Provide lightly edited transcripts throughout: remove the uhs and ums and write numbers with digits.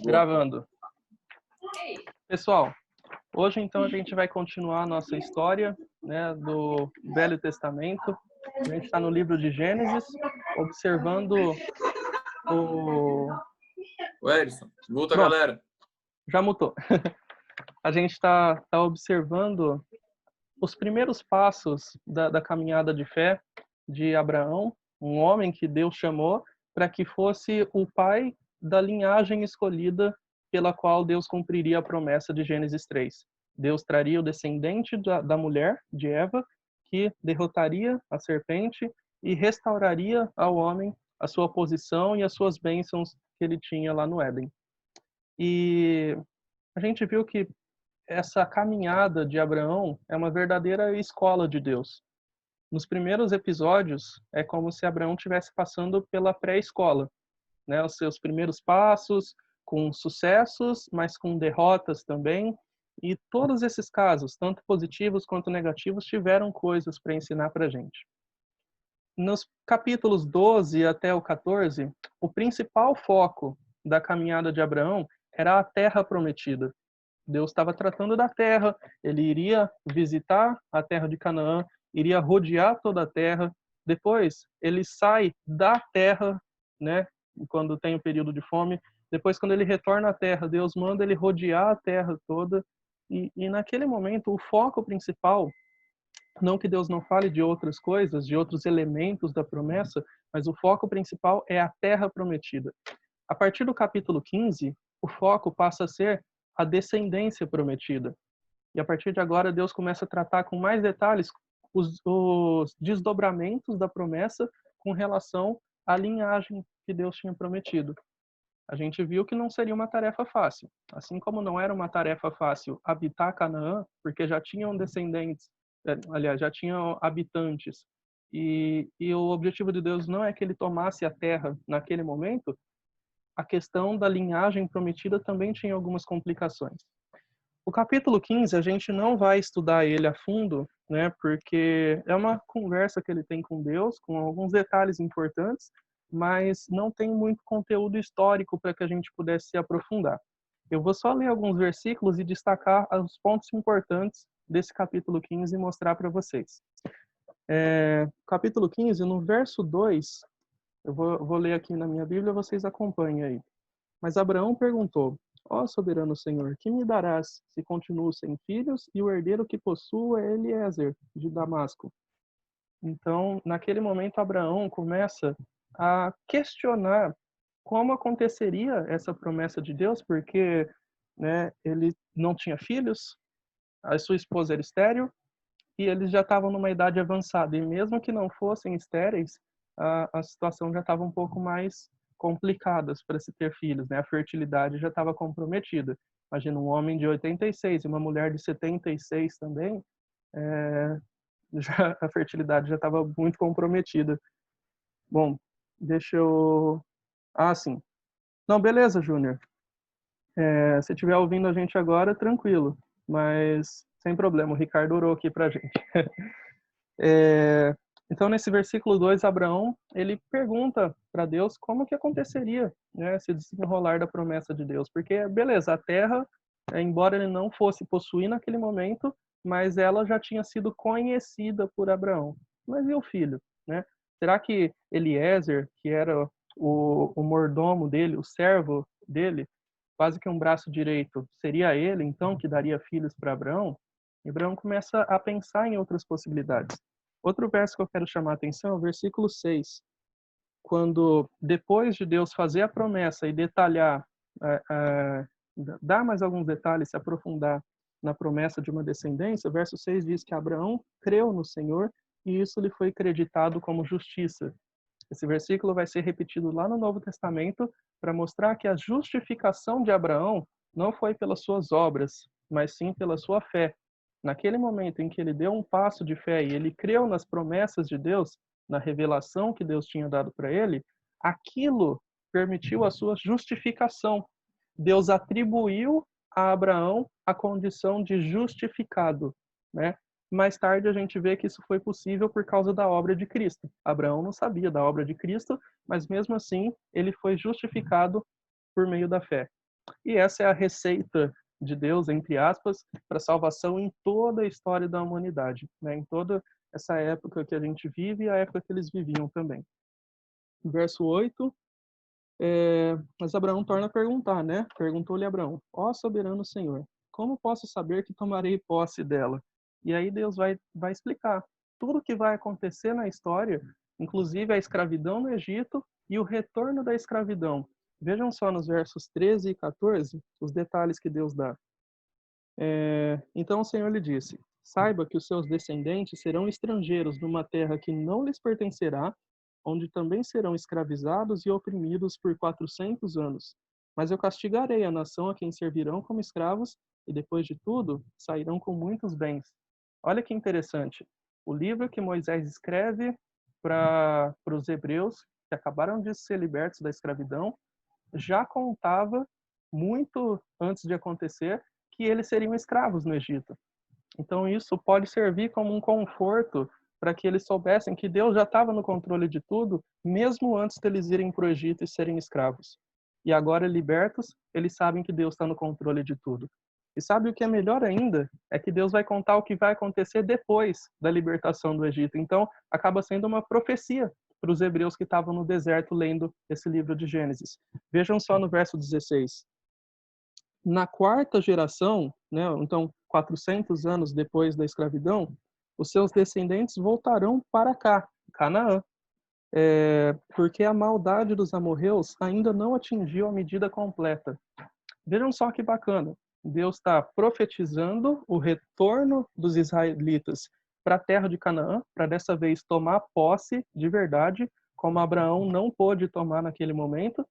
Gravando. Pessoal, hoje então a gente vai continuar a nossa história, né, do Velho Testamento. A gente está no livro de Gênesis, observando o... O Edson, volta, Pronto. galera. Já mutou. A gente está observando os primeiros passos da caminhada de fé de Abraão, um homem que Deus chamou para que fosse o pai da linhagem escolhida pela qual Deus cumpriria a promessa de Gênesis 3. Deus traria o descendente da mulher, de Eva, que derrotaria a serpente e restauraria ao homem a sua posição e as suas bênçãos que ele tinha lá no Éden. E a gente viu que essa caminhada de Abraão é uma verdadeira escola de Deus. Nos primeiros episódios, é como se Abraão estivesse passando pela pré-escola, né? Os seus primeiros passos, com sucessos, mas com derrotas também. E todos esses casos, tanto positivos quanto negativos, tiveram coisas para ensinar para a gente. Nos capítulos 12 até o 14, o principal foco da caminhada de Abraão era a terra prometida. Deus estava tratando da terra, ele iria visitar a terra de Canaã, iria rodear toda a terra. Depois, ele sai da terra, né, quando tem o período de fome. Depois, quando ele retorna à terra, Deus manda ele rodear a terra toda. E naquele momento, o foco principal, não que Deus não fale de outras coisas, de outros elementos da promessa, mas o foco principal é a terra prometida. A partir do capítulo 15, o foco passa a ser a descendência prometida. E a partir de agora, Deus começa a tratar com mais detalhes os desdobramentos da promessa com relação à linhagem que Deus tinha prometido. A gente viu que não seria uma tarefa fácil. Assim como não era uma tarefa fácil habitar Canaã, porque já tinham descendentes, aliás, já tinham habitantes. E o objetivo de Deus não é que ele tomasse a terra naquele momento. A questão da linhagem prometida também tinha algumas complicações. O capítulo 15, a gente não vai estudar ele a fundo, né, porque é uma conversa que ele tem com Deus, com alguns detalhes importantes, mas não tem muito conteúdo histórico para que a gente pudesse se aprofundar. Eu vou só ler alguns versículos e destacar os pontos importantes desse capítulo 15 e mostrar para vocês. Capítulo 15, no verso 2, eu vou ler aqui na minha Bíblia, vocês acompanhem aí. Mas Abraão perguntou: ó soberano Senhor, que me darás se continuo sem filhos e o herdeiro que possuo é Eliezer, de Damasco? Então, naquele momento, Abraão começa a questionar como aconteceria essa promessa de Deus, porque, né, ele não tinha filhos, a sua esposa era estéril, e eles já estavam numa idade avançada. E mesmo que não fossem estéreis, a situação já estava um pouco mais complicada para se ter filhos, né? A fertilidade já estava comprometida. Imagina um homem de 86 e uma mulher de 76 também, a fertilidade já estava muito comprometida. Bom, deixa eu... Ah, sim. Não, beleza, Júnior. Se estiver ouvindo a gente agora, tranquilo. Mas sem problema, o Ricardo orou aqui pra gente. Então, nesse versículo 2, Abraão, ele pergunta para Deus como que aconteceria, né, esse desenrolar da promessa de Deus. Porque, beleza, a terra, embora ele não fosse possuir naquele momento, mas ela já tinha sido conhecida por Abraão. Mas e o filho, né? Será que Eliezer, que era o mordomo dele, o servo dele, quase que um braço direito, seria ele, então, que daria filhos para Abraão? E Abraão começa a pensar em outras possibilidades. Outro verso que eu quero chamar a atenção é o versículo 6, quando, depois de Deus fazer a promessa e detalhar, dar mais alguns detalhes, se aprofundar na promessa de uma descendência, o verso 6 diz que Abraão creu no Senhor e isso lhe foi creditado como justiça. Esse versículo vai ser repetido lá no Novo Testamento para mostrar que a justificação de Abraão não foi pelas suas obras, mas sim pela sua fé. Naquele momento em que ele deu um passo de fé e ele creu nas promessas de Deus, na revelação que Deus tinha dado para ele, aquilo permitiu a sua justificação. Deus atribuiu a Abraão a condição de justificado, né? Mais tarde a gente vê que isso foi possível por causa da obra de Cristo. Abraão não sabia da obra de Cristo, mas mesmo assim ele foi justificado por meio da fé. E essa é a receita de Deus, entre aspas, para a salvação em toda a história da humanidade, né? Em toda essa época que a gente vive e a época que eles viviam também. Verso 8, mas Abraão torna a perguntar, né? Perguntou-lhe Abraão: ó soberano Senhor, como posso saber que tomarei posse dela? E aí Deus vai explicar tudo o que vai acontecer na história, inclusive a escravidão no Egito e o retorno da escravidão. Vejam só nos versos 13 e 14 os detalhes que Deus dá. Então o Senhor lhe disse: saiba que os seus descendentes serão estrangeiros numa terra que não lhes pertencerá, onde também serão escravizados e oprimidos por 400 anos. Mas eu castigarei a nação a quem servirão como escravos, e depois de tudo, sairão com muitos bens. Olha que interessante. O livro que Moisés escreve para os hebreus, que acabaram de ser libertos da escravidão, já contava, muito antes de acontecer, que eles seriam escravos no Egito. Então isso pode servir como um conforto para que eles soubessem que Deus já estava no controle de tudo, mesmo antes deles irem para o Egito e serem escravos. E agora, libertos, eles sabem que Deus está no controle de tudo. E sabe o que é melhor ainda? É que Deus vai contar o que vai acontecer depois da libertação do Egito. Então, acaba sendo uma profecia para os hebreus que estavam no deserto lendo esse livro de Gênesis. Vejam só no verso 16. Na quarta geração, né, então 400 anos depois da escravidão, os seus descendentes voltarão para cá, Canaã, porque a maldade dos amorreus ainda não atingiu a medida completa. Vejam só que bacana. Deus está profetizando o retorno dos israelitas para a terra de Canaã, para dessa vez tomar posse de verdade, como Abraão não pôde tomar naquele momento,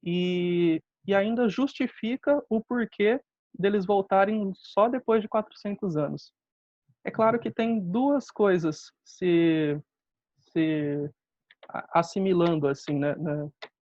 e ainda justifica o porquê deles voltarem só depois de 400 anos. É claro que tem duas coisas se assimilando, assim, né,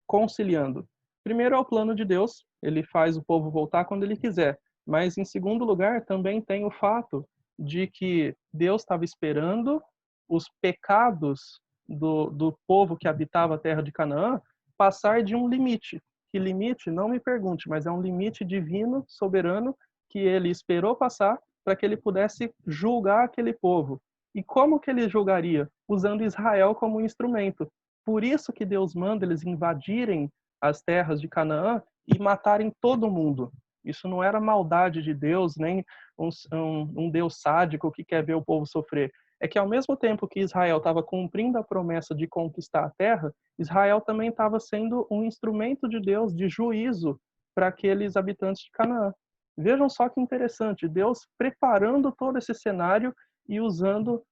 conciliando. Primeiro é o plano de Deus, ele faz o povo voltar quando ele quiser. Mas, em segundo lugar, também tem o fato de que Deus estava esperando os pecados do povo que habitava a terra de Canaã passar de um limite. Que limite? Não me pergunte, mas é um limite divino, soberano, que ele esperou passar para que ele pudesse julgar aquele povo. E como que ele julgaria? Usando Israel como instrumento. Por isso que Deus manda eles invadirem as terras de Canaã e matarem todo mundo. Isso não era maldade de Deus, nem um Deus sádico que quer ver o povo sofrer. É que ao mesmo tempo que Israel estava cumprindo a promessa de conquistar a terra, Israel também estava sendo um instrumento de Deus de juízo para aqueles habitantes de Canaã. Vejam só que interessante, Deus preparando todo esse cenário e usando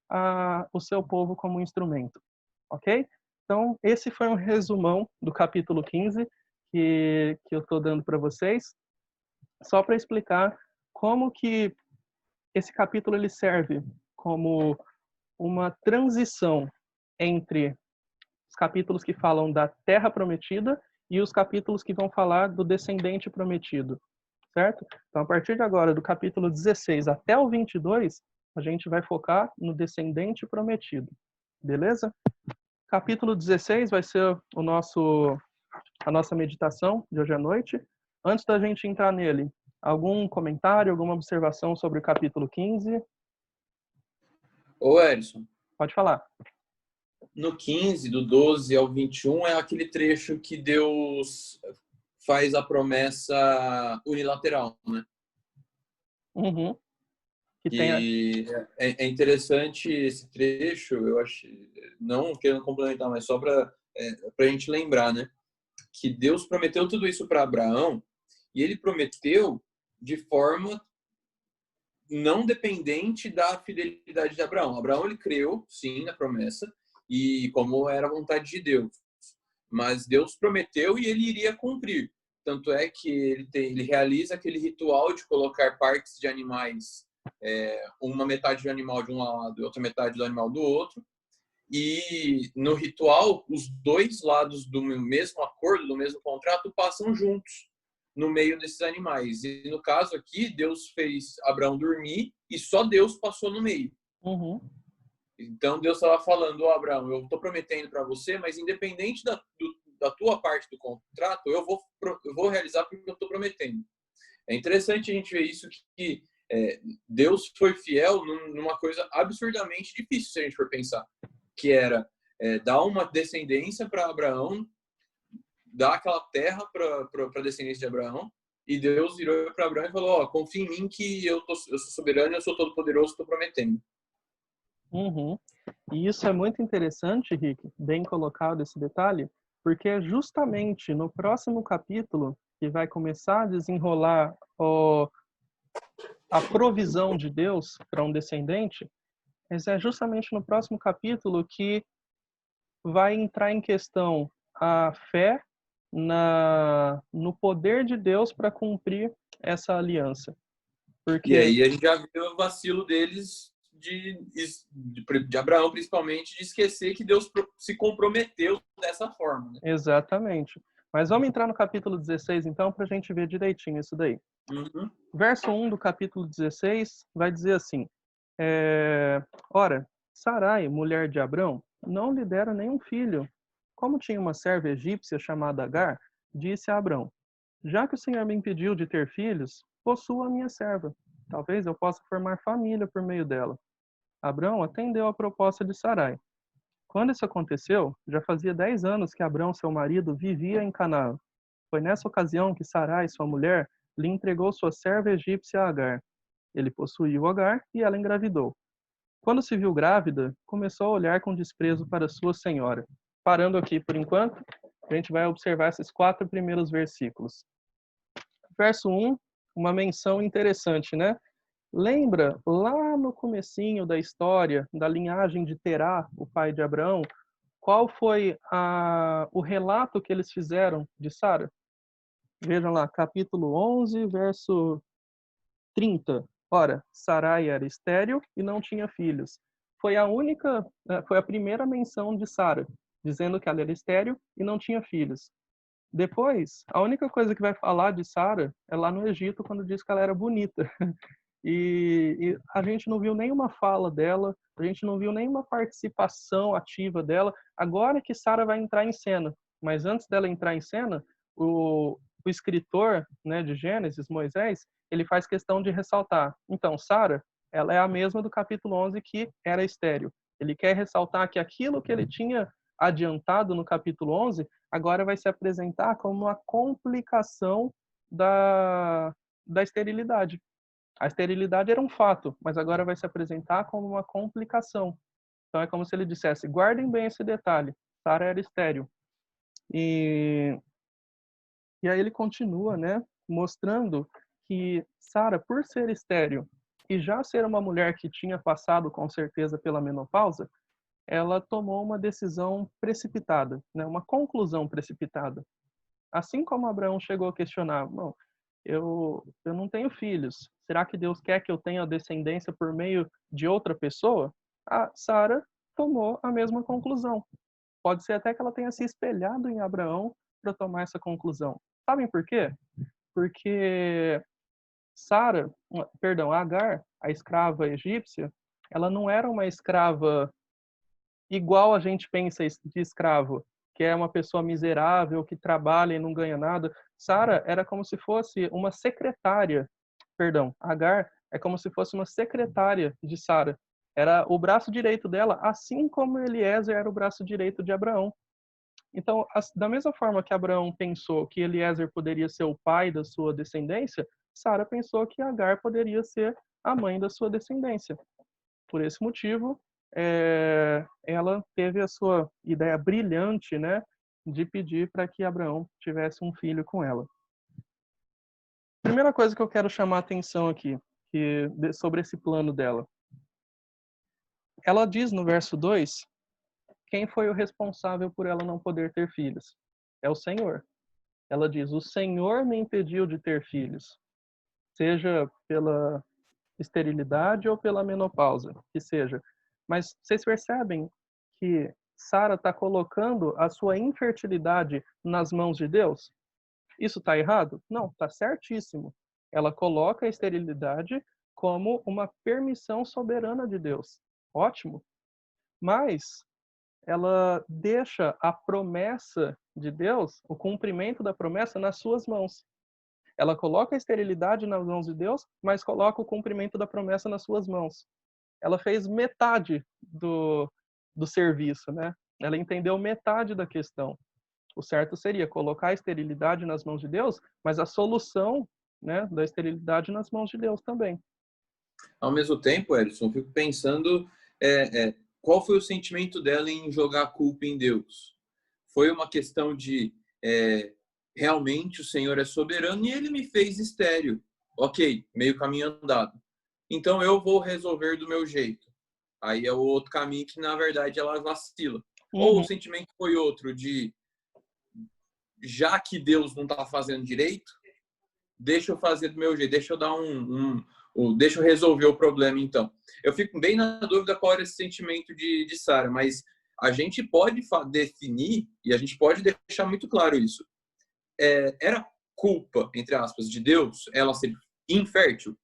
o seu povo como instrumento. Ok? Então, esse foi um resumão do capítulo 15 que eu estou dando para vocês, só para explicar como que esse capítulo ele serve como uma transição entre os capítulos que falam da terra prometida e os capítulos que vão falar do descendente prometido, certo? Então, a partir de agora, do capítulo 16 até o 22, a gente vai focar no descendente prometido, beleza? Capítulo 16 vai ser a nossa meditação de hoje à noite. Antes da gente entrar nele, algum comentário, alguma observação sobre o capítulo 15? Ô, Edson, Pode falar. no 15, do 12 ao 21, é aquele trecho que Deus faz a promessa unilateral, né? Uhum. E é interessante esse trecho, eu acho, não querendo complementar, mas só para a gente lembrar, né? Que Deus prometeu tudo isso para Abraão e ele prometeu de forma não dependente da fidelidade de Abraão. Abraão, ele creu, sim, na promessa, e como era a vontade de Deus. Mas Deus prometeu e ele iria cumprir. Tanto é que ele realiza aquele ritual de colocar partes de animais, uma metade do animal de um lado e outra metade do animal do outro. E no ritual, os dois lados do mesmo acordo, do mesmo contrato, passam juntos no meio desses animais. E no caso aqui, Deus fez Abraão dormir e só Deus passou no meio. Uhum. Então Deus estava falando: Abraão, eu estou prometendo para você, mas independente da tua parte do contrato, eu vou realizar porque eu estou prometendo. É interessante a gente ver isso, que Deus foi fiel numa coisa absurdamente difícil, se a gente for pensar, que era dar uma descendência para Abraão, dar aquela terra para a descendência de Abraão, e Deus virou para Abraão e falou: confia em mim que eu sou soberano, eu sou todo poderoso, estou prometendo. Uhum. E isso é muito interessante, Rick, bem colocado esse detalhe, porque é justamente no próximo capítulo que vai começar a desenrolar a provisão de Deus para um descendente, mas é justamente no próximo capítulo que vai entrar em questão a fé no poder de Deus para cumprir essa aliança. E aí a gente já vê o vacilo deles, de Abraão principalmente, de esquecer que Deus se comprometeu dessa forma. Né? Exatamente. Mas vamos entrar no capítulo 16, então, para a gente ver direitinho isso daí. Uhum. Verso 1 do capítulo 16 vai dizer assim: Ora, Sarai, mulher de Abrão, não lhe dera nenhum filho. Como tinha uma serva egípcia chamada Agar, disse a Abrão: Já que o Senhor me impediu de ter filhos, possua a minha serva. Talvez eu possa formar família por meio dela. Abrão atendeu à proposta de Sarai. Quando isso aconteceu, já fazia 10 anos que Abrão, seu marido, vivia em Canaã. Foi nessa ocasião que Sarai, sua mulher, lhe entregou sua serva egípcia Agar. Ele possuiu Agar e ela engravidou. Quando se viu grávida, começou a olhar com desprezo para sua senhora. Parando aqui por enquanto, a gente vai observar esses 4 primeiros versículos. Verso 1, uma menção interessante, né? Lembra lá no comecinho da história, da linhagem de Terá, o pai de Abraão, qual foi o relato que eles fizeram de Sara? Vejam lá, capítulo 11, verso 30. Ora, Sarai era estéril e não tinha filhos. Foi a primeira menção de Sara, dizendo que ela era estéril e não tinha filhos. Depois, a única coisa que vai falar de Sara é lá no Egito, quando diz que ela era bonita. E a gente não viu nenhuma fala dela, a gente não viu nenhuma participação ativa dela. Agora que Sara vai entrar em cena, mas antes dela entrar em cena, o escritor, né, de Gênesis, Moisés, ele faz questão de ressaltar. Então, Sara, ela é a mesma do capítulo 11 que era estéril. Ele quer ressaltar que aquilo que ele tinha adiantado no capítulo 11 agora vai se apresentar como uma complicação da esterilidade. A esterilidade era um fato, mas agora vai se apresentar como uma complicação. Então é como se ele dissesse: guardem bem esse detalhe. Sara era estéril. E aí ele continua, né, mostrando que Sara, por ser estéril e já ser uma mulher que tinha passado com certeza pela menopausa, ela tomou uma decisão precipitada, né, uma conclusão precipitada. Assim como Abraão chegou a questionar: bom, eu não tenho filhos. Será que Deus quer que eu tenha descendência por meio de outra pessoa? A Sara tomou a mesma conclusão. Pode ser até que ela tenha se espelhado em Abraão para tomar essa conclusão. Sabem por quê? Porque Agar, a escrava egípcia, ela não era uma escrava igual a gente pensa de escravo, que é uma pessoa miserável, que trabalha e não ganha nada. Sara era como se fosse uma secretária, Agar é como se fosse uma secretária de Sara. Era o braço direito dela, assim como Eliezer era o braço direito de Abraão. Então, da mesma forma que Abraão pensou que Eliezer poderia ser o pai da sua descendência, Sara pensou que Agar poderia ser a mãe da sua descendência. Por esse motivo, ela teve a sua ideia brilhante, né, de pedir para que Abraão tivesse um filho com ela. Primeira coisa que eu quero chamar a atenção aqui, sobre esse plano dela. Ela diz no verso 2, quem foi o responsável por ela não poder ter filhos? É o Senhor. Ela diz: o Senhor me impediu de ter filhos, seja pela esterilidade ou pela menopausa, que seja. Mas vocês percebem que Sara está colocando a sua infertilidade nas mãos de Deus? Isso está errado? Não, está certíssimo. Ela coloca a esterilidade como uma permissão soberana de Deus. Ótimo. Mas ela deixa a promessa de Deus, o cumprimento da promessa nas suas mãos. Ela coloca a esterilidade nas mãos de Deus, mas coloca o cumprimento da promessa nas suas mãos. Ela fez metade do serviço, né? Ela entendeu metade da questão. O certo seria colocar a esterilidade nas mãos de Deus, mas a solução, né, da esterilidade nas mãos de Deus também. Ao mesmo tempo, Edson, eu fico pensando qual foi o sentimento dela em jogar a culpa em Deus. Foi uma questão de realmente o Senhor é soberano e ele me fez estéril. Ok, meio caminho andado. Então eu vou resolver do meu jeito. Aí é o outro caminho que, na verdade, ela vacila. Ou o sentimento foi outro, de já que Deus não está fazendo direito, deixa eu fazer do meu jeito, deixa eu dar deixa eu resolver o problema, então. Eu fico bem na dúvida qual era esse sentimento de Sara, mas a gente pode definir, e a gente pode deixar muito claro isso. Era culpa, entre aspas, de Deus ela ser infértil?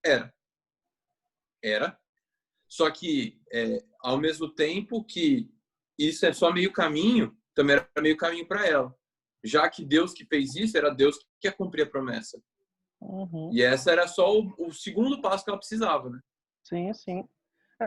Era. Só que, ao mesmo tempo que isso é só meio caminho, também era meio caminho para ela. Já que Deus que fez isso, era Deus que ia cumprir a promessa. E essa era só o segundo passo que ela precisava, né? Sim, sim.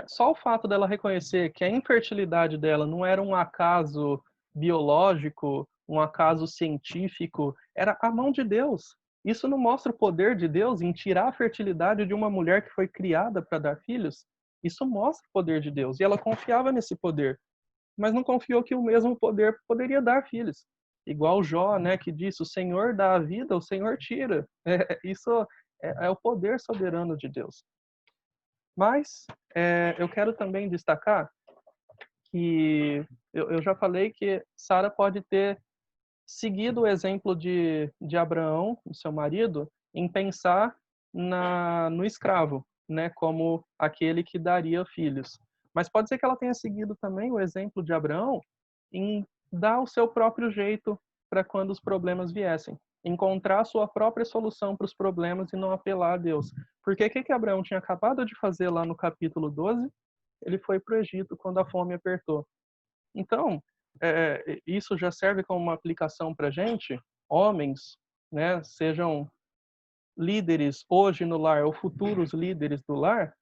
Só o fato dela reconhecer que a infertilidade dela não era um acaso biológico, um acaso científico, era a mão de Deus. Isso não mostra o poder de Deus em tirar a fertilidade de uma mulher que foi criada para dar filhos? Isso mostra o poder de Deus. E ela confiava nesse poder, mas não confiou que o mesmo poder poderia dar filhos. Igual Jó, né, que disse: o Senhor dá a vida, o Senhor tira. Isso é o poder soberano de Deus. Mas eu quero também destacar que eu já falei que Sara pode ter seguido o exemplo de Abraão, o seu marido, em pensar no escravo, né, como aquele que daria filhos. Mas pode ser que ela tenha seguido também o exemplo de Abraão em dar o seu próprio jeito para quando os problemas viessem. Encontrar a sua própria solução para os problemas e não apelar a Deus. Porque o que Abraão tinha acabado de fazer lá no capítulo 12? Ele foi para o Egito quando a fome apertou. Então, isso já serve como uma aplicação para a gente, homens, né, sejam líderes hoje no lar ou futuros líderes do lar,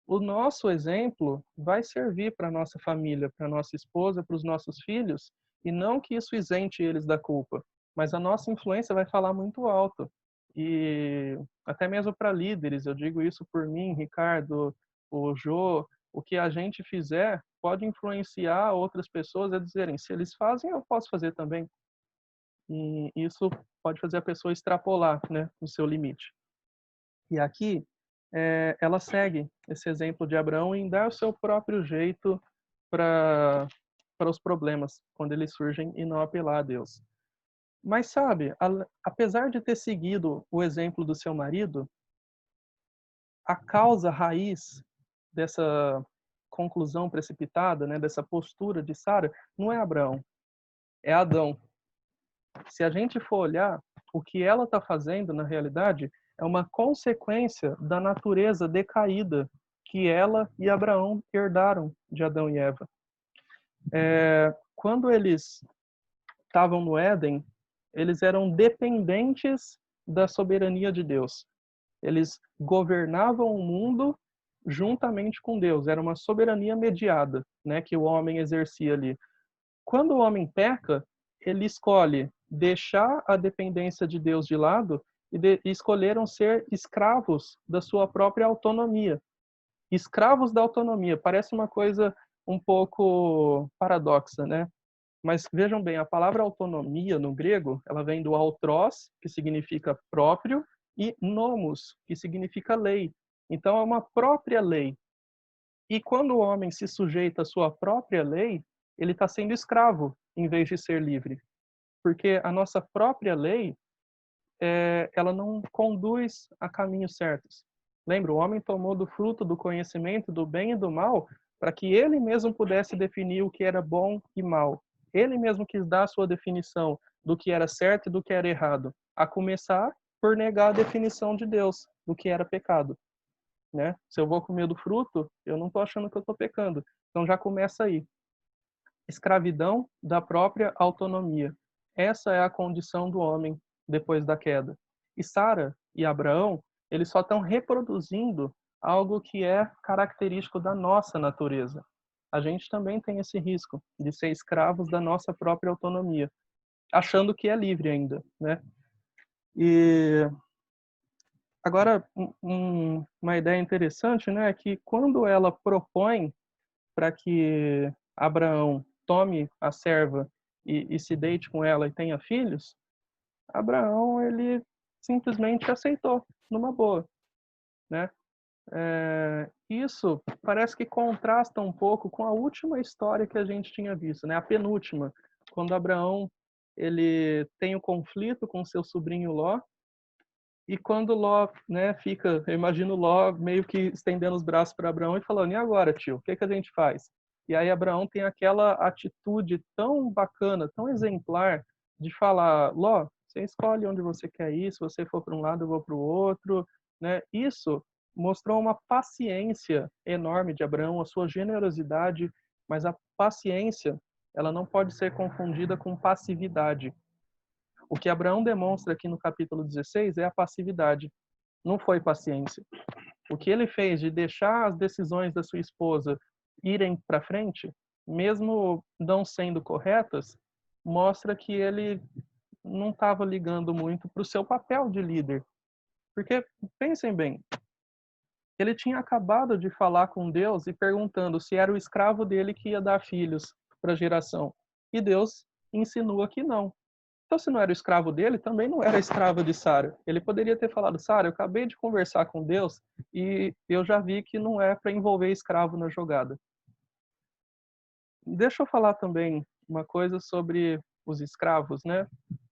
o nosso exemplo vai servir para a nossa família, para a nossa esposa, para os nossos filhos, e não que isso isente eles da culpa, mas a nossa influência vai falar muito alto. E até mesmo para líderes, eu digo isso por mim, Ricardo, o Jô, o que a gente fizer pode influenciar outras pessoas a dizerem: se eles fazem, eu posso fazer também. E isso pode fazer a pessoa extrapolar, né, o seu limite. E aqui, ela segue esse exemplo de Abraão em dar o seu próprio jeito para os problemas, quando eles surgem, e não apelar a Deus. Mas sabe, apesar de ter seguido o exemplo do seu marido, a causa raiz dessa conclusão precipitada, né, dessa postura de Sara, não é Abraão, é Adão. Se a gente for olhar, o que ela está fazendo, na realidade, é uma consequência da natureza decaída que ela e Abraão herdaram de Adão e Eva. Quando eles estavam no Éden, eles eram dependentes da soberania de Deus. Eles governavam o mundo juntamente com Deus. Era uma soberania mediada, né, que o homem exercia ali. Quando o homem peca, ele escolhe deixar a dependência de Deus de lado e escolheram ser escravos da sua própria autonomia. Escravos da autonomia. Parece uma coisa um pouco paradoxa, né? Mas vejam bem, a palavra autonomia no grego, ela vem do autros, que significa próprio, e nomos, que significa lei. Então é uma própria lei. E quando o homem se sujeita à sua própria lei, ele está sendo escravo em vez de ser livre. Porque a nossa própria lei, ela não conduz a caminhos certos. Lembra, o homem tomou do fruto do conhecimento do bem e do mal para que ele mesmo pudesse definir o que era bom e mal. Ele mesmo quis dar a sua definição do que era certo e do que era errado, a começar por negar a definição de Deus do que era pecado. Né? Se eu vou comer do fruto, eu não estou achando que eu estou pecando. Então já começa aí. Escravidão da própria autonomia. Essa é a condição do homem depois da queda. E Sara e Abraão, eles só estão reproduzindo algo que é característico da nossa natureza. A gente também tem esse risco de ser escravos da nossa própria autonomia, achando que é livre ainda, né? E agora, uma ideia interessante, né, é que quando ela propõe para que Abraão tome a serva e se deite com ela e tenha filhos, Abraão, ele simplesmente aceitou, numa boa, né? Isso parece que contrasta um pouco com a última história que a gente tinha visto, né? A penúltima, quando Abraão ele tem o conflito com seu sobrinho Ló, e quando Ló, né, fica, eu imagino Ló meio que estendendo os braços para Abraão e falando: "E agora, tio, o que que a gente faz?" E aí Abraão tem aquela atitude tão bacana, tão exemplar de falar: "Ló, você escolhe onde você quer ir, se você for para um lado, eu vou para o outro", né? Isso mostrou uma paciência enorme de Abraão, a sua generosidade, mas a paciência, ela não pode ser confundida com passividade. O que Abraão demonstra aqui no capítulo 16 é a passividade, não foi paciência. O que ele fez de deixar as decisões da sua esposa irem para frente, mesmo não sendo corretas, mostra que ele não estava ligando muito para o seu papel de líder. Porque, pensem bem, ele tinha acabado de falar com Deus e perguntando se era o escravo dele que ia dar filhos para a geração. E Deus insinua que não. Então, se não era o escravo dele, também não era escravo de Sara. Ele poderia ter falado: Sara, eu acabei de conversar com Deus e eu já vi que não é para envolver escravo na jogada. Deixa eu falar também uma coisa sobre os escravos, né?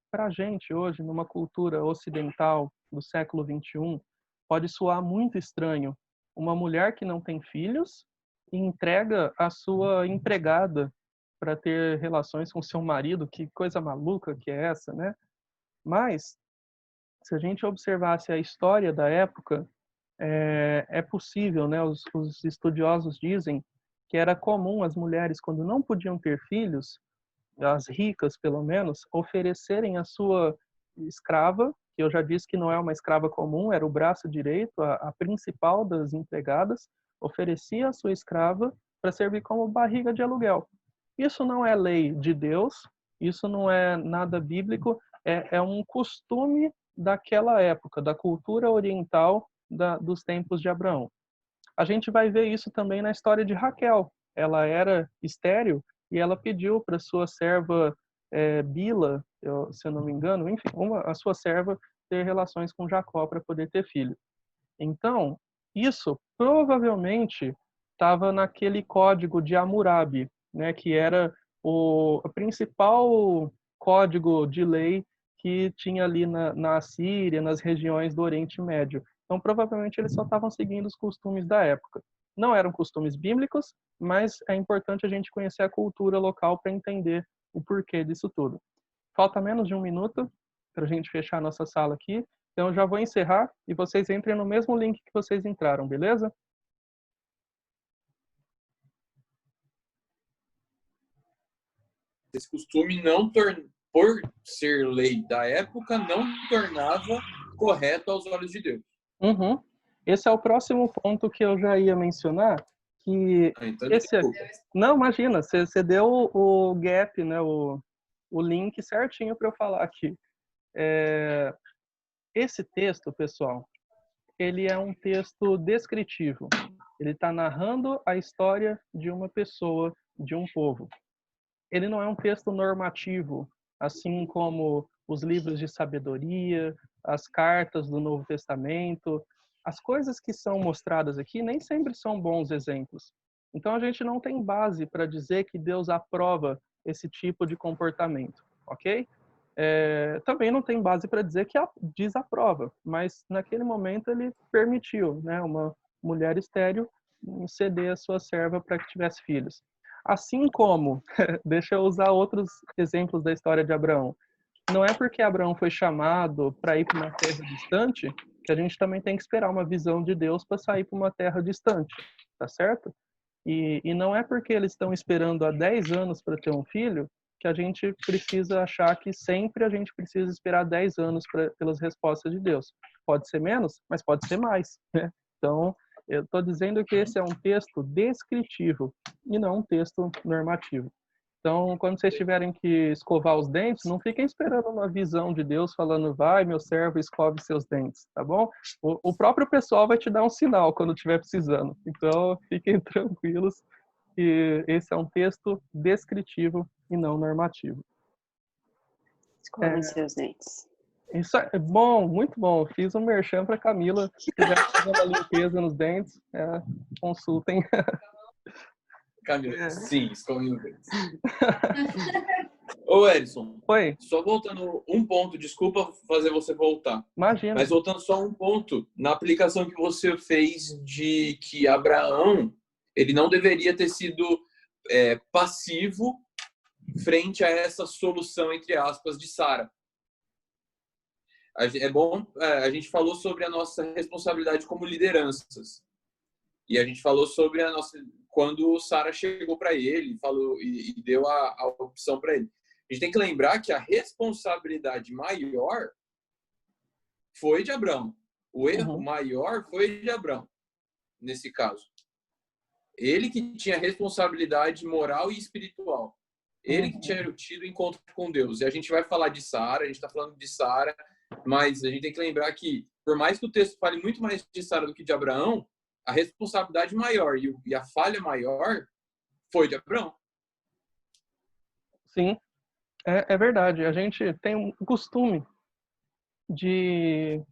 Para a gente hoje, numa cultura ocidental do século XXI, pode soar muito estranho uma mulher que não tem filhos e entrega a sua empregada para ter relações com seu marido. Que coisa maluca que é essa, né? Mas, se a gente observasse a história da época, é possível, né? Os estudiosos dizem que era comum as mulheres, quando não podiam ter filhos, as ricas pelo menos, oferecerem a sua escrava, que eu já disse que não é uma escrava comum, era o braço direito, a principal das empregadas, oferecia a sua escrava para servir como barriga de aluguel. Isso não é lei de Deus, isso não é nada bíblico, é um costume daquela época, da cultura oriental dos tempos de Abraão. A gente vai ver isso também na história de Raquel. Ela era estéril e ela pediu para sua serva Bila, se eu não me engano, enfim, a sua serva ter relações com Jacó para poder ter filho. Então, isso provavelmente estava naquele código de Hammurabi, né, que era o principal código de lei que tinha ali na Assíria, nas regiões do Oriente Médio. Então, provavelmente, eles só estavam seguindo os costumes da época. Não eram costumes bíblicos, mas é importante a gente conhecer a cultura local para entender o porquê disso tudo. Falta menos de um minuto para a gente fechar a nossa sala aqui. Então, eu já vou encerrar e vocês entrem no mesmo link que vocês entraram, beleza? Esse costume por ser lei da época, não tornava correto aos olhos de Deus. Uhum. Esse é o próximo ponto que eu já ia mencionar, que Então, esse não, imagina, você deu o gap, né, o link certinho para eu falar aqui. Esse texto, pessoal, ele é um texto descritivo. Ele está narrando a história de uma pessoa, de um povo. Ele não é um texto normativo, assim como os livros de sabedoria, as cartas do Novo Testamento. As coisas que são mostradas aqui nem sempre são bons exemplos. Então a gente não tem base para dizer que Deus aprova esse tipo de comportamento, ok? Também não tem base para dizer que desaprova, mas naquele momento ele permitiu, né, uma mulher estéril ceder a sua serva para que tivesse filhos. Assim como, deixa eu usar outros exemplos da história de Abraão. Não é porque Abraão foi chamado para ir para uma terra distante que a gente também tem que esperar uma visão de Deus para sair para uma terra distante, tá certo? E não é porque eles estão esperando há 10 anos para ter um filho que a gente precisa achar que sempre a gente precisa esperar 10 anos pelas respostas de Deus. Pode ser menos, mas pode ser mais, né? Então, eu estou dizendo que esse é um texto descritivo e não um texto normativo. Então, quando vocês tiverem que escovar os dentes, não fiquem esperando uma visão de Deus falando, vai, meu servo, escove seus dentes, tá bom? O próprio pessoal vai te dar um sinal quando estiver precisando. Então, fiquem tranquilos que esse é um texto descritivo e não normativo. Escovem seus dentes. Isso é bom, muito bom. Fiz um merchan para Camila. Se quiser fazer uma limpeza nos dentes, consultem. Camila, sim, escovem os dentes. Ô, Edson. Oi. Só voltando um ponto, desculpa fazer você voltar. Imagina. Mas voltando só um ponto, na aplicação que você fez de que Abraão, ele não deveria ter sido passivo frente a essa solução, entre aspas, de Sara. É bom, a gente falou sobre a nossa responsabilidade como lideranças. E a gente falou sobre a nossa, quando Sara chegou para ele falou, e deu a opção para ele. A gente tem que lembrar que a responsabilidade maior foi de Abraão. O erro maior foi de Abraão, nesse caso. Ele que tinha responsabilidade moral e espiritual. Ele que tinha tido encontro com Deus. E a gente vai falar de Sara, a gente está falando de Sara, mas a gente tem que lembrar que, por mais que o texto fale muito mais de Sara do que de Abraão, a responsabilidade maior e a falha maior foi de Abraão. Sim, é verdade. A gente tem um costume de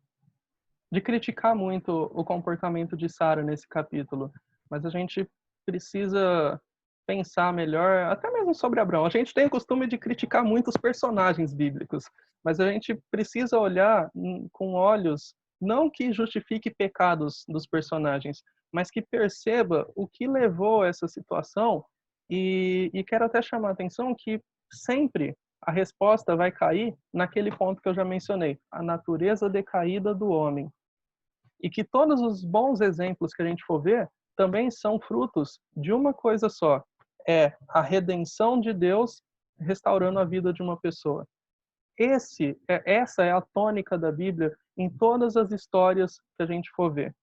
criticar muito o comportamento de Sara nesse capítulo, mas a gente precisa pensar melhor, até mesmo sobre Abraão. A gente tem o costume de criticar muito os personagens bíblicos, mas a gente precisa olhar com olhos, não que justifique pecados dos personagens, mas que perceba o que levou a essa situação e quero até chamar a atenção que sempre a resposta vai cair naquele ponto que eu já mencionei, a natureza decaída do homem. E que todos os bons exemplos que a gente for ver também são frutos de uma coisa só, a redenção de Deus restaurando a vida de uma pessoa. Essa é a tônica da Bíblia em todas as histórias que a gente for ver.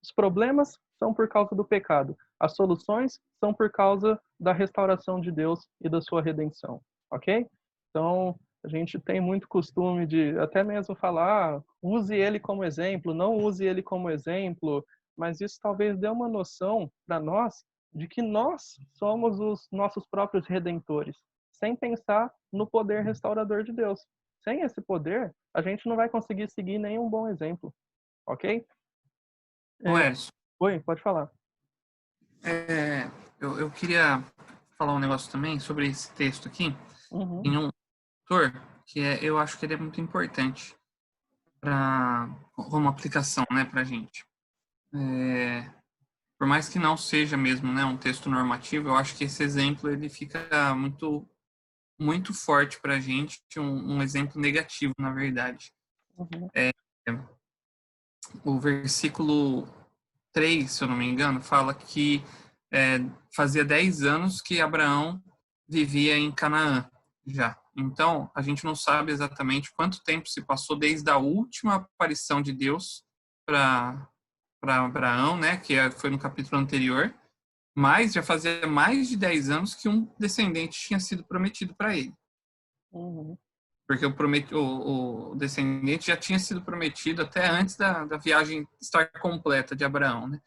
Os problemas são por causa do pecado. As soluções são por causa da restauração de Deus e da sua redenção. Ok? Então, a gente tem muito costume de até mesmo falar, use ele como exemplo, não use ele como exemplo, mas isso talvez dê uma noção para nós de que nós somos os nossos próprios redentores, sem pensar no poder restaurador de Deus. Sem esse poder, a gente não vai conseguir seguir nenhum bom exemplo. Ok? Oi, pode falar. Eu queria falar um negócio também sobre esse texto aqui, em um autor que eu acho que ele é muito importante como aplicação, né, para a gente. Por mais que não seja mesmo, né, um texto normativo, eu acho que esse exemplo ele fica muito, muito forte para a gente, um exemplo negativo, na verdade. O versículo 3, se eu não me engano, fala que fazia 10 anos que Abraão vivia em Canaã já. Então, a gente não sabe exatamente quanto tempo se passou desde a última aparição de Deus para Abraão, né, que foi no capítulo anterior, mas já fazia mais de 10 anos que um descendente tinha sido prometido para ele. Porque o descendente já tinha sido prometido até antes da viagem estar completa de Abraão, né?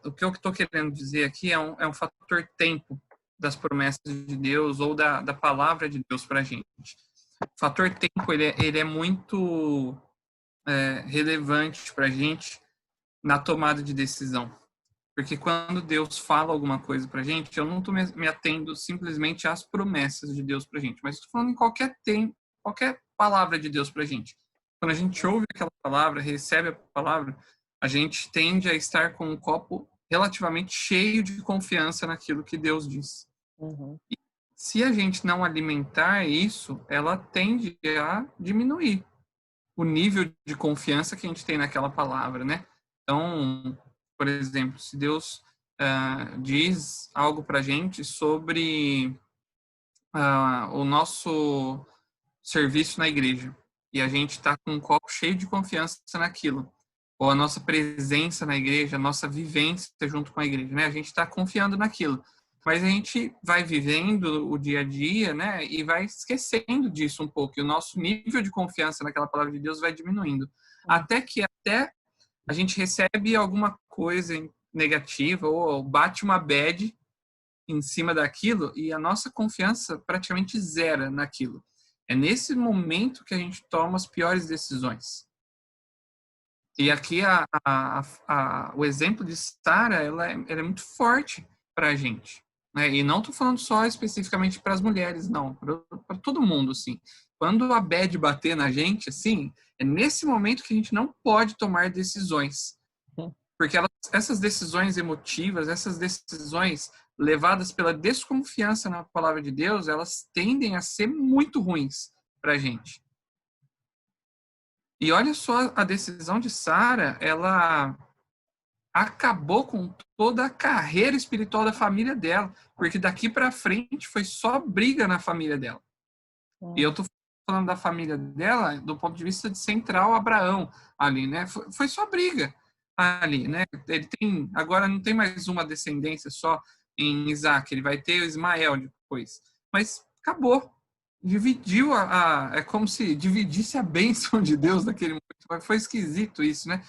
O que eu estou querendo dizer aqui é um fator tempo das promessas de Deus ou da palavra de Deus para a gente. O fator tempo ele é muito relevante para a gente na tomada de decisão. Porque quando Deus fala alguma coisa para a gente, eu não estou me atendo simplesmente às promessas de Deus para a gente, mas estou falando em qualquer palavra de Deus para a gente. Quando a gente ouve aquela palavra, recebe a palavra, a gente tende a estar com um copo relativamente cheio de confiança naquilo que Deus diz. E se a gente não alimentar isso, ela tende a diminuir o nível de confiança que a gente tem naquela palavra, né? Então, por exemplo, se Deus diz algo para a gente sobre o nosso serviço na igreja e a gente está com um copo cheio de confiança naquilo, ou a nossa presença na igreja, a nossa vivência junto com a igreja, né? A gente está confiando naquilo, mas a gente vai vivendo o dia a dia, né? E vai esquecendo disso um pouco, e o nosso nível de confiança naquela palavra de Deus vai diminuindo, até a gente recebe alguma coisa negativa ou bate uma bad em cima daquilo e a nossa confiança praticamente zera naquilo. É nesse momento que a gente toma as piores decisões. E aqui o exemplo de Sara, ela é muito forte para a gente, né? E não estou falando só especificamente para as mulheres, não, para todo mundo, assim. Quando a bad bater na gente, assim, é nesse momento que a gente não pode tomar decisões. Porque essas decisões emotivas, essas decisões levadas pela desconfiança na palavra de Deus, elas tendem a ser muito ruins para a gente. E olha só, a decisão de Sara, ela acabou com toda a carreira espiritual da família dela, porque daqui para frente foi só briga na família dela. E eu tô falando da família dela do ponto de vista de central Abraão ali, né? Foi só briga ali, né? Ele tem, agora não tem mais uma descendência só em Isaac, ele vai ter o Ismael depois. Mas acabou. Dividiu é como se dividisse a bênção de Deus naquele momento. Foi esquisito isso, né?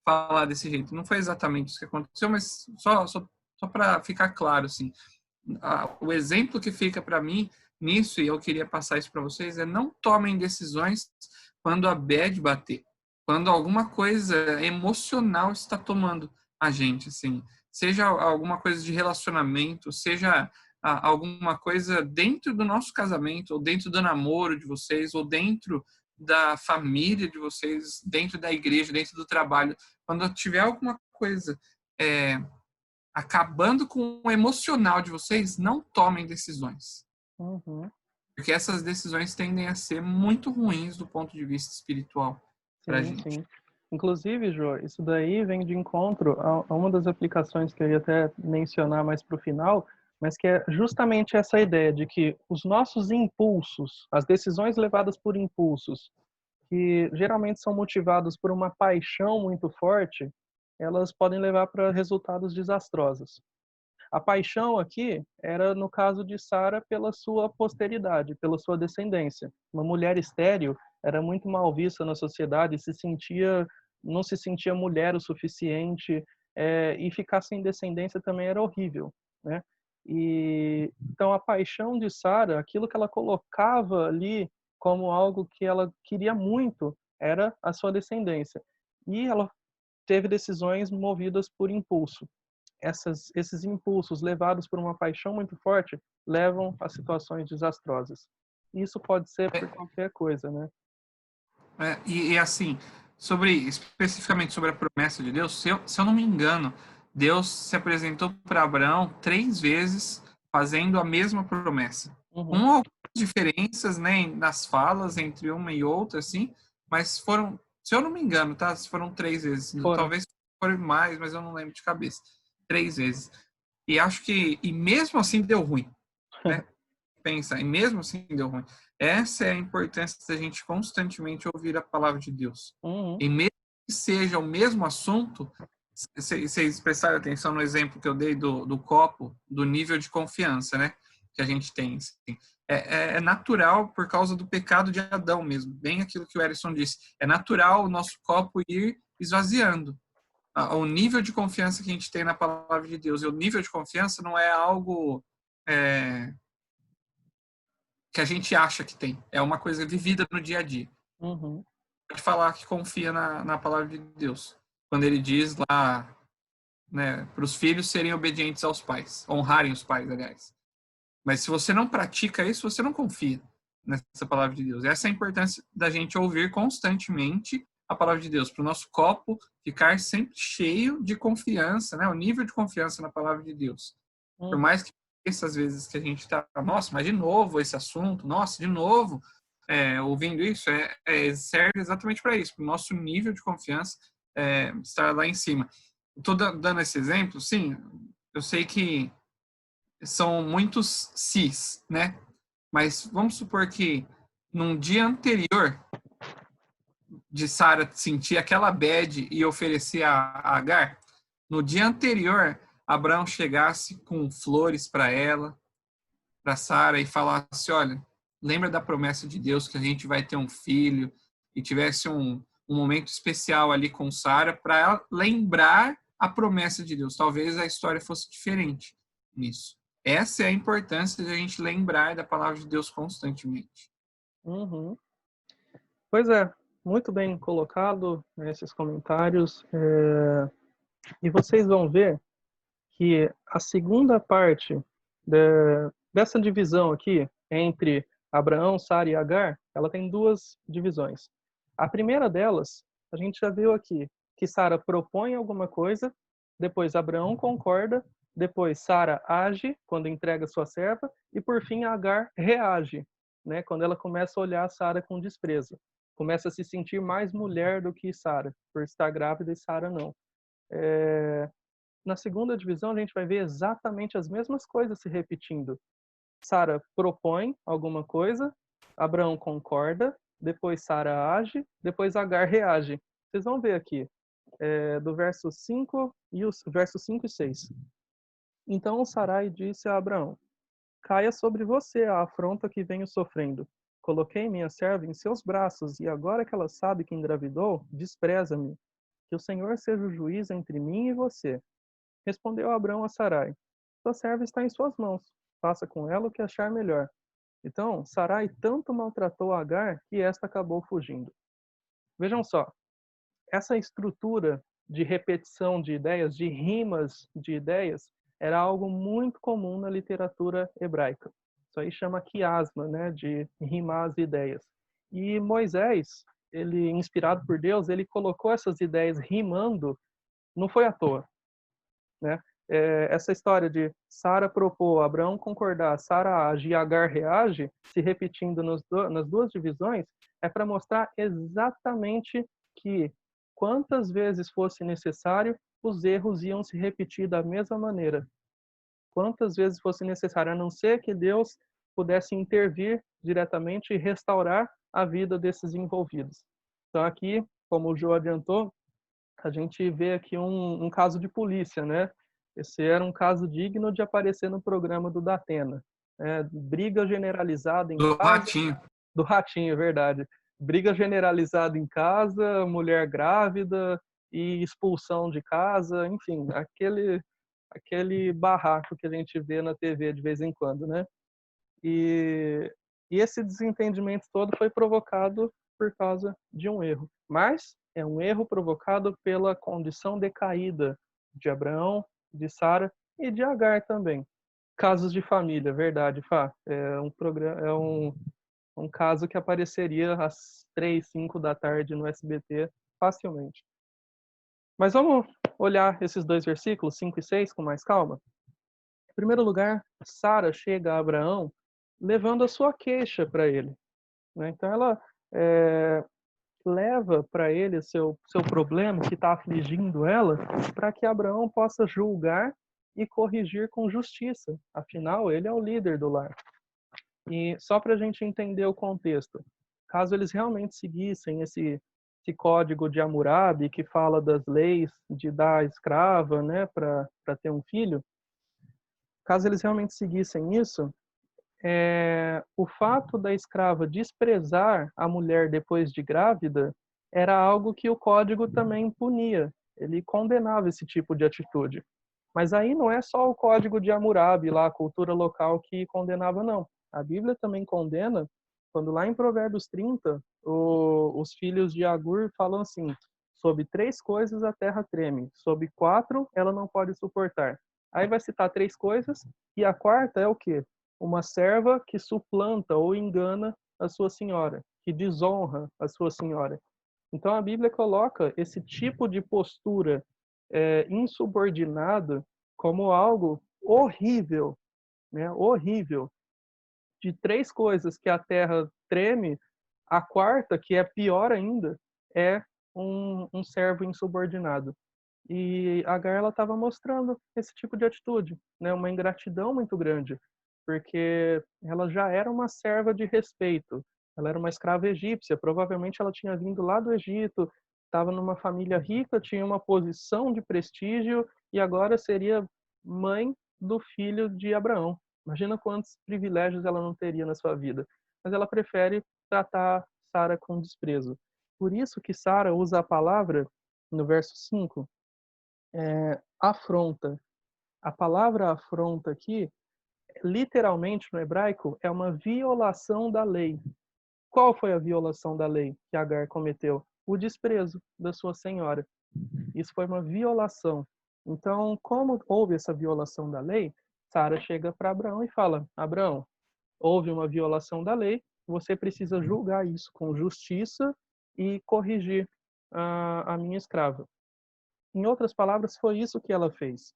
Falar desse jeito. Não foi exatamente isso que aconteceu, mas só para ficar claro, assim. O exemplo que fica para mim nisso, e eu queria passar isso para vocês, é não tomem decisões quando a bad bater. Quando alguma coisa emocional está tomando a gente, assim. Seja alguma coisa de relacionamento, seja alguma coisa dentro do nosso casamento, ou dentro do namoro de vocês, ou dentro da família de vocês, dentro da igreja, dentro do trabalho. Quando tiver alguma coisa acabando com o emocional de vocês, não tomem decisões. Porque essas decisões tendem a ser muito ruins do ponto de vista espiritual pra gente. Sim. Inclusive, Jô, isso daí vem de encontro a uma das aplicações que eu ia até mencionar mais para o final, mas que é justamente essa ideia de que os nossos impulsos, as decisões levadas por impulsos, que geralmente são motivados por uma paixão muito forte, elas podem levar para resultados desastrosos. A paixão aqui era, no caso de Sara, pela sua posteridade, pela sua descendência. Uma mulher estéril era muito mal vista na sociedade, não se sentia mulher o suficiente, e ficar sem descendência também era horrível, né? E então a paixão de Sara, aquilo que ela colocava ali como algo que ela queria muito, era a sua descendência. E ela teve decisões movidas por impulso. Esses impulsos levados por uma paixão muito forte levam a situações desastrosas. Isso pode ser por qualquer coisa, né? E assim, especificamente sobre a promessa de Deus, se eu não me engano, Deus se apresentou para Abraão 3 vezes fazendo a mesma promessa. Com algumas diferenças, né, nas falas entre uma e outra, assim, mas foram, se eu não me engano, tá? Foram 3 vezes. Talvez foram mais, mas eu não lembro de cabeça. 3 vezes. E mesmo assim deu ruim, né? Pensa, e mesmo assim deu ruim. Essa é a importância da gente constantemente ouvir a palavra de Deus. E mesmo que seja o mesmo assunto, vocês prestaram atenção no exemplo que eu dei do copo, do nível de confiança, né? Que a gente tem. Assim. É natural por causa do pecado de Adão mesmo. Bem aquilo que o Erison disse. É natural o nosso copo ir esvaziando. O nível de confiança que a gente tem na palavra de Deus. E o nível de confiança não é algo que a gente acha que tem. É uma coisa vivida no dia a dia. Pode falar que confia na palavra de Deus. Quando ele diz lá, né, para os filhos serem obedientes aos pais. Honrarem os pais, aliás. Mas se você não pratica isso, você não confia nessa palavra de Deus. Essa é a importância da gente ouvir constantemente a palavra de Deus, para o nosso copo ficar sempre cheio de confiança, né? O nível de confiança na palavra de Deus. Por mais que essas vezes que a gente está, nossa, mas de novo esse assunto, nossa, de novo, ouvindo isso, serve exatamente para isso, para o nosso nível de confiança estar lá em cima. Estou dando esse exemplo, sim, eu sei que são muitos sis, né? Mas vamos supor que num dia anterior de Sara sentir aquela bad e oferecer a Agar, no dia anterior, Abraão chegasse com flores para ela, para Sara, e falasse: olha, lembra da promessa de Deus que a gente vai ter um filho, e tivesse um momento especial ali com Sara para ela lembrar a promessa de Deus. Talvez a história fosse diferente nisso. Essa é a importância de a gente lembrar da palavra de Deus constantemente. Uhum. Pois é, muito bem colocado esses comentários. E vocês vão ver que a segunda parte dessa divisão aqui entre Abraão, Sara e Agar, ela tem duas divisões. A primeira delas, a gente já viu aqui, que Sara propõe alguma coisa, depois Abraão concorda, depois Sara age quando entrega sua serva, e por fim Agar reage, né, quando ela começa a olhar Sara com desprezo. Começa a se sentir mais mulher do que Sara, por estar grávida e Sara não. Na segunda divisão, a gente vai ver exatamente as mesmas coisas se repetindo. Sara propõe alguma coisa, Abraão concorda, depois Sara age, depois Agar reage. Vocês vão ver aqui, do verso 5 e os versos 5 e 6. Então Sarai disse a Abraão: caia sobre você a afronta que venho sofrendo. Coloquei minha serva em seus braços, e agora que ela sabe que engravidou, despreza-me. Que o Senhor seja o juiz entre mim e você. Respondeu Abraão a Sarai: sua serva está em suas mãos. Faça com ela o que achar melhor. Então, Sarai tanto maltratou Agar que esta acabou fugindo. Vejam só, essa estrutura de repetição de ideias, de rimas de ideias, era algo muito comum na literatura hebraica. Isso aí chama quiasma, né, de rimar as ideias. E Moisés, ele inspirado por Deus, ele colocou essas ideias rimando, não foi à toa, né? Essa história de Sara propor, Abraão concordar, Sara age e Agar reage, se repetindo nas duas divisões, é para mostrar exatamente que quantas vezes fosse necessário, os erros iam se repetir da mesma maneira. Quantas vezes fosse necessário, a não ser que Deus pudesse intervir diretamente e restaurar a vida desses envolvidos. Então aqui, como o João adiantou, a gente vê aqui um caso de polícia, né? Esse era um caso digno de aparecer no programa do Datena. Briga generalizada em Do casa. Ratinho. Do Ratinho, é verdade. Briga generalizada em casa, mulher grávida e expulsão de casa, enfim, aquele barraco que a gente vê na TV de vez em quando, né? E esse desentendimento todo foi provocado por causa de um erro. Mas é um erro provocado pela condição decaída de Abraão, de Sara e de Agar também. Casos de família, verdade, Fá. Um caso que apareceria às 3, 5 da tarde no SBT facilmente. Mas vamos olhar esses dois versículos, 5 e 6, com mais calma. Em primeiro lugar, Sara chega a Abraão levando a sua queixa para ele, né? Então ela leva para ele seu problema que está afligindo ela, para que Abraão possa julgar e corrigir com justiça. Afinal, ele é o líder do lar. E só para a gente entender o contexto, caso eles realmente seguissem esse código de Hammurabi que fala das leis de dar escrava, né, para ter um filho, caso eles realmente seguissem isso, o fato da escrava desprezar a mulher depois de grávida era algo que o código também punia. Ele condenava esse tipo de atitude. Mas aí não é só o código de Hammurabi, lá, a cultura local, que condenava, não. A Bíblia também condena, quando lá em Provérbios 30, os filhos de Agur falam assim: sobre 3 coisas a terra treme, sobre 4 ela não pode suportar. Aí vai citar 3 coisas, e a quarta é o quê? Uma serva que suplanta ou engana a sua senhora, que desonra a sua senhora. Então a Bíblia coloca esse tipo de postura insubordinada como algo horrível, né? Horrível. De 3 coisas que a terra treme, a quarta, que é pior ainda, é um servo insubordinado. E Agar ela estava mostrando esse tipo de atitude, né? Uma ingratidão muito grande. porque ela já era uma serva de respeito. Ela era uma escrava egípcia, provavelmente ela tinha vindo lá do Egito, estava numa família rica, tinha uma posição de prestígio e agora seria mãe do filho de Abraão. Imagina quantos privilégios ela não teria na sua vida. Mas ela prefere tratar Sara com desprezo. Por isso que Sara usa a palavra, no verso 5, afronta. A palavra afronta aqui, literalmente no hebraico, é uma violação da lei. Qual foi a violação da lei que Agar cometeu? O desprezo da sua senhora. Isso foi uma violação. Então, como houve essa violação da lei, Sara chega para Abraão e fala: Abraão, houve uma violação da lei, você precisa julgar isso com justiça e corrigir a minha escrava. Em outras palavras, foi isso que ela fez.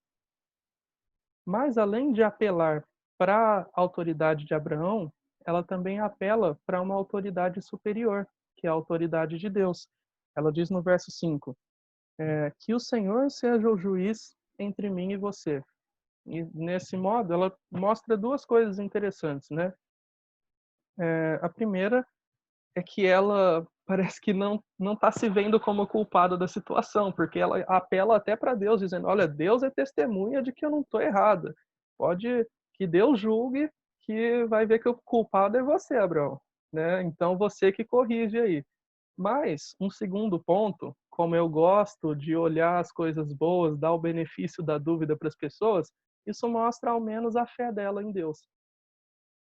Mas, além de apelar para a autoridade de Abraão, ela também apela para uma autoridade superior, que é a autoridade de Deus. Ela diz no verso 5, que o Senhor seja o juiz entre mim e você. E, nesse modo, ela mostra duas coisas interessantes, né? A primeira é que ela parece que não está se vendo como culpada da situação, porque ela apela até para Deus, dizendo: olha, Deus é testemunha de que eu não estou errada. Pode que Deus julgue, que vai ver que o culpado é você, Abraão, né? Então você que corrige aí. Mas um segundo ponto, como eu gosto de olhar as coisas boas, dar o benefício da dúvida para as pessoas, isso mostra ao menos a fé dela em Deus.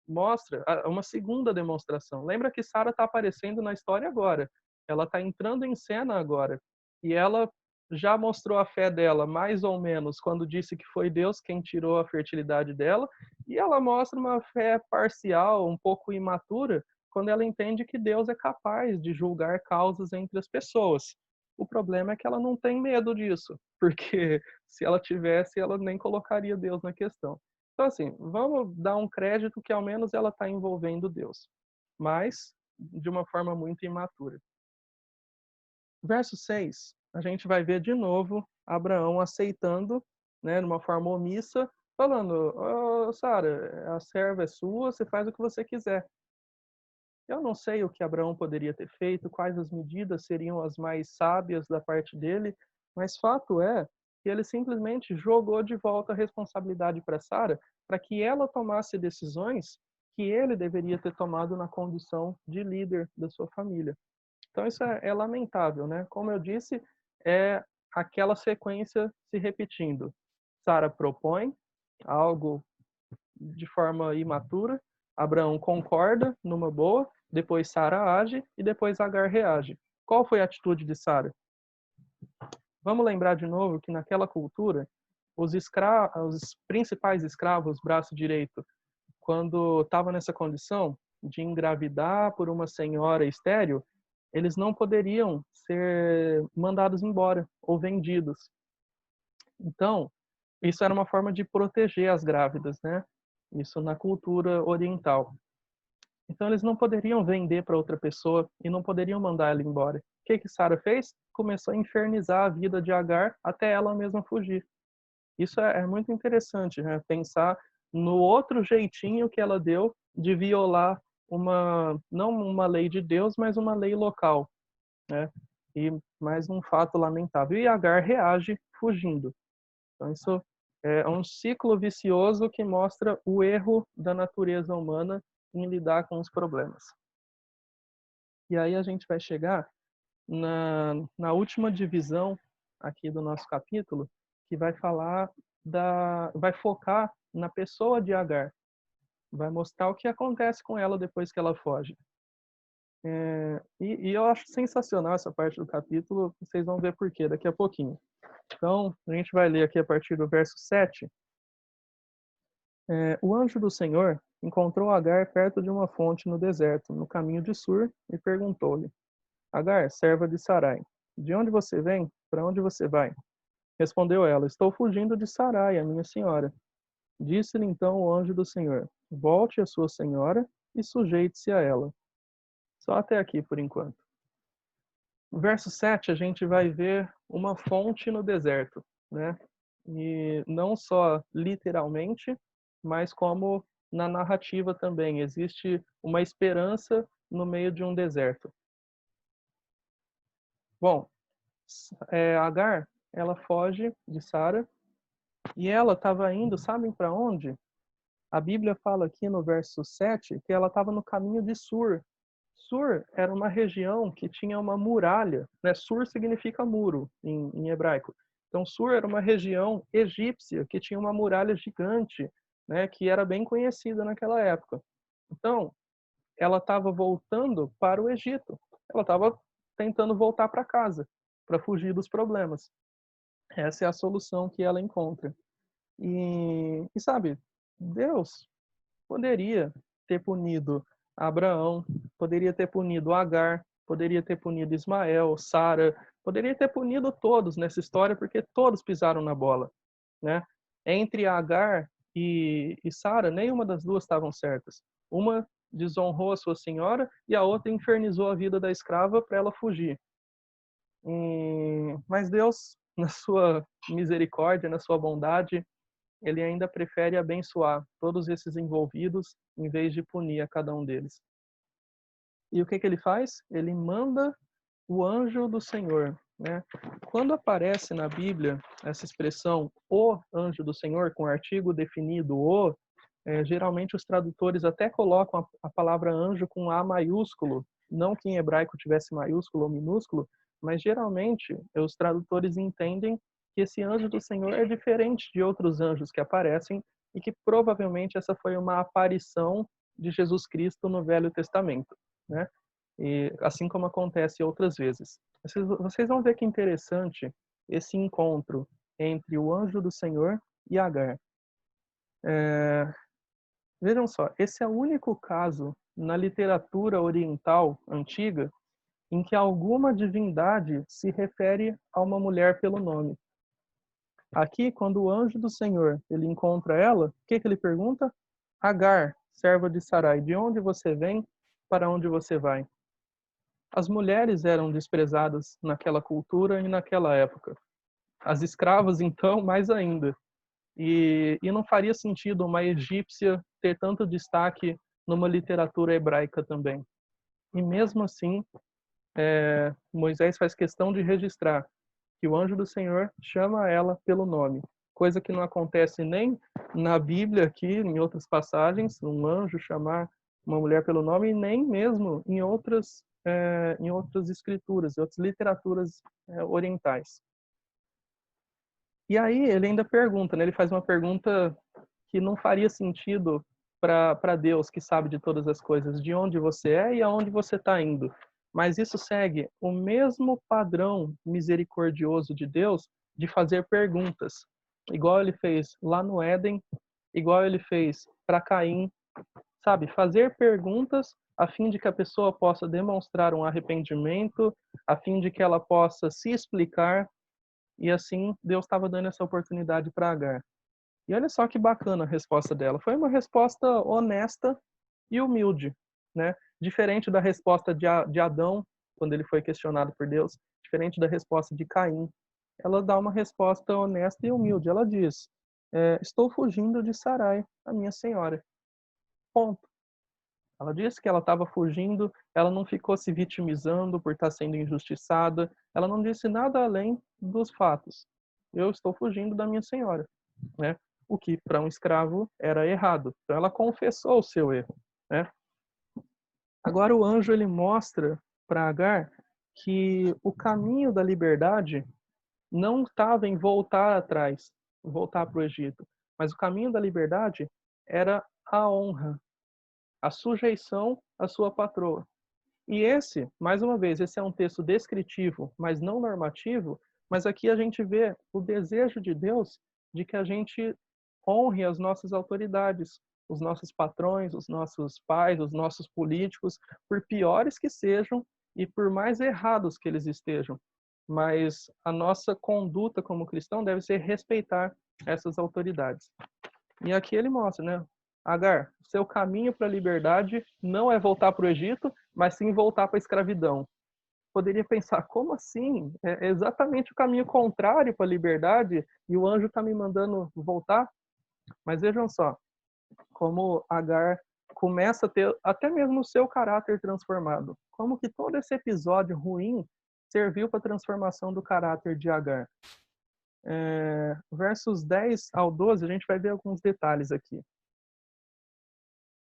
Mostra uma segunda demonstração. Lembra que Sara está aparecendo na história agora. Ela está entrando em cena agora. E ela já mostrou a fé dela, mais ou menos, quando disse que foi Deus quem tirou a fertilidade dela. E ela mostra uma fé parcial, um pouco imatura, quando ela entende que Deus é capaz de julgar causas entre as pessoas. O problema é que ela não tem medo disso, porque se ela tivesse, ela nem colocaria Deus na questão. Então, assim, vamos dar um crédito que ao menos ela está envolvendo Deus, mas de uma forma muito imatura. Verso 6, a gente vai ver de novo Abraão aceitando, né, de uma forma omissa, falando: oh, Sara, a serva é sua, você faz o que você quiser. Eu não sei o que Abraão poderia ter feito, quais as medidas seriam as mais sábias da parte dele, mas fato é que ele simplesmente jogou de volta a responsabilidade para Sara, para que ela tomasse decisões que ele deveria ter tomado na condição de líder da sua família. Então isso é lamentável, né? Como eu disse, é aquela sequência se repetindo. Sara propõe algo de forma imatura, Abraão concorda numa boa, depois Sara age e depois Agar reage. Qual foi a atitude de Sara? Vamos lembrar de novo que naquela cultura, os principais escravos, braço direito, quando estavam nessa condição de engravidar por uma senhora estéril, eles não poderiam ser mandados embora ou vendidos. Então, isso era uma forma de proteger as grávidas, né? Isso na cultura oriental. Então eles não poderiam vender para outra pessoa e não poderiam mandar ela embora. O que Sara fez? Começou a infernizar a vida de Agar até ela mesma fugir. Isso é muito interessante, né? Pensar no outro jeitinho que ela deu de violar não uma lei de Deus, mas uma lei local, né? E mais um fato lamentável. E Agar reage fugindo. Então isso é um ciclo vicioso que mostra o erro da natureza humana em lidar com os problemas. E aí a gente vai chegar na última divisão aqui do nosso capítulo, que vai falar vai focar na pessoa de Agar, vai mostrar o que acontece com ela depois que ela foge. E eu acho sensacional essa parte do capítulo, vocês vão ver por quê daqui a pouquinho. Então, a gente vai ler aqui a partir do verso 7. O anjo do Senhor encontrou Agar perto de uma fonte no deserto, no caminho de Sur, e perguntou-lhe: Agar, serva de Sarai, de onde você vem? Para onde você vai? Respondeu ela: Estou fugindo de Sarai, a minha senhora. Disse-lhe então o anjo do Senhor: Volte a sua senhora e sujeite-se a ela. Só até aqui por enquanto. No verso 7 a gente vai ver uma fonte no deserto, né? E não só literalmente, mas como na narrativa também. Existe uma esperança no meio de um deserto. Bom, Agar, ela foge de Sara e ela estava indo, sabem para onde? A Bíblia fala aqui no verso 7 que ela estava no caminho de Sur. Sur era uma região que tinha uma muralha, né? Sur significa muro em hebraico. Então, Sur era uma região egípcia que tinha uma muralha gigante, né? Que era bem conhecida naquela época. Então, ela estava voltando para o Egito. Ela estava tentando voltar para casa, para fugir dos problemas. Essa é a solução que ela encontra. E sabe, Deus poderia ter punido Abraão, poderia ter punido Agar, poderia ter punido Ismael, Sara, poderia ter punido todos nessa história, porque todos pisaram na bola, né? Entre Agar e Sara, nenhuma das duas estavam certas. Uma desonrou a sua senhora e a outra infernizou a vida da escrava para ela fugir. Mas Deus, na sua misericórdia, na sua bondade, ele ainda prefere abençoar todos esses envolvidos em vez de punir a cada um deles. E o que ele faz? Ele manda o anjo do Senhor, né? Quando aparece na Bíblia essa expressão, o anjo do Senhor, com artigo definido, geralmente os tradutores até colocam a palavra anjo com A maiúsculo, não que em hebraico tivesse maiúsculo ou minúsculo, mas geralmente os tradutores entendem que esse anjo do Senhor é diferente de outros anjos que aparecem e que provavelmente essa foi uma aparição de Jesus Cristo no Velho Testamento, né? E assim como acontece outras vezes. Vocês vão ver que interessante esse encontro entre o anjo do Senhor e Agar. Vejam só, esse é o único caso na literatura oriental antiga em que alguma divindade se refere a uma mulher pelo nome. Aqui, quando o anjo do Senhor ele encontra ela, o que ele pergunta? Agar, serva de Sarai, de onde você vem, para onde você vai? As mulheres eram desprezadas naquela cultura e naquela época. As escravas, então, mais ainda. E não faria sentido uma egípcia ter tanto destaque numa literatura hebraica também. E mesmo assim, Moisés faz questão de registrar que o anjo do Senhor chama ela pelo nome, coisa que não acontece nem na Bíblia aqui, em outras passagens, um anjo chamar uma mulher pelo nome, e nem mesmo em outras escrituras, em outras literaturas orientais. E aí ele ainda pergunta, né? Ele faz uma pergunta que não faria sentido para Deus, que sabe de todas as coisas, de onde você é e aonde você está indo. Mas isso segue o mesmo padrão misericordioso de Deus de fazer perguntas, igual ele fez lá no Éden, igual ele fez para Caim, sabe? Fazer perguntas a fim de que a pessoa possa demonstrar um arrependimento, a fim de que ela possa se explicar, e assim Deus estava dando essa oportunidade para Agar. E olha só que bacana a resposta dela. Foi uma resposta honesta e humilde, né? Diferente da resposta de Adão, quando ele foi questionado por Deus, diferente da resposta de Caim. Ela dá uma resposta honesta e humilde. Ela diz, estou fugindo de Sarai, a minha senhora. Ponto. Ela disse que ela estava fugindo, ela não ficou se vitimizando por estar sendo injustiçada, ela não disse nada além dos fatos. Eu estou fugindo da minha senhora, né? O que para um escravo era errado. Então ela confessou o seu erro, né? Agora o anjo ele mostra para Agar que o caminho da liberdade não estava em voltar atrás, voltar para o Egito, mas o caminho da liberdade era a honra, a sujeição à sua patroa. E mais uma vez, esse é um texto descritivo, mas não normativo, mas aqui a gente vê o desejo de Deus de que a gente honre as nossas autoridades, os nossos patrões, os nossos pais, os nossos políticos, por piores que sejam e por mais errados que eles estejam. Mas a nossa conduta como cristão deve ser respeitar essas autoridades. E aqui ele mostra, né? Agar, seu caminho para a liberdade não é voltar para o Egito, mas sim voltar para a escravidão. Poderia pensar, como assim? É exatamente o caminho contrário para a liberdade e o anjo está me mandando voltar? Mas vejam só, como Agar começa a ter até mesmo o seu caráter transformado. Como que todo esse episódio ruim serviu para a transformação do caráter de Agar. Versos 10 ao 12, a gente vai ver alguns detalhes aqui.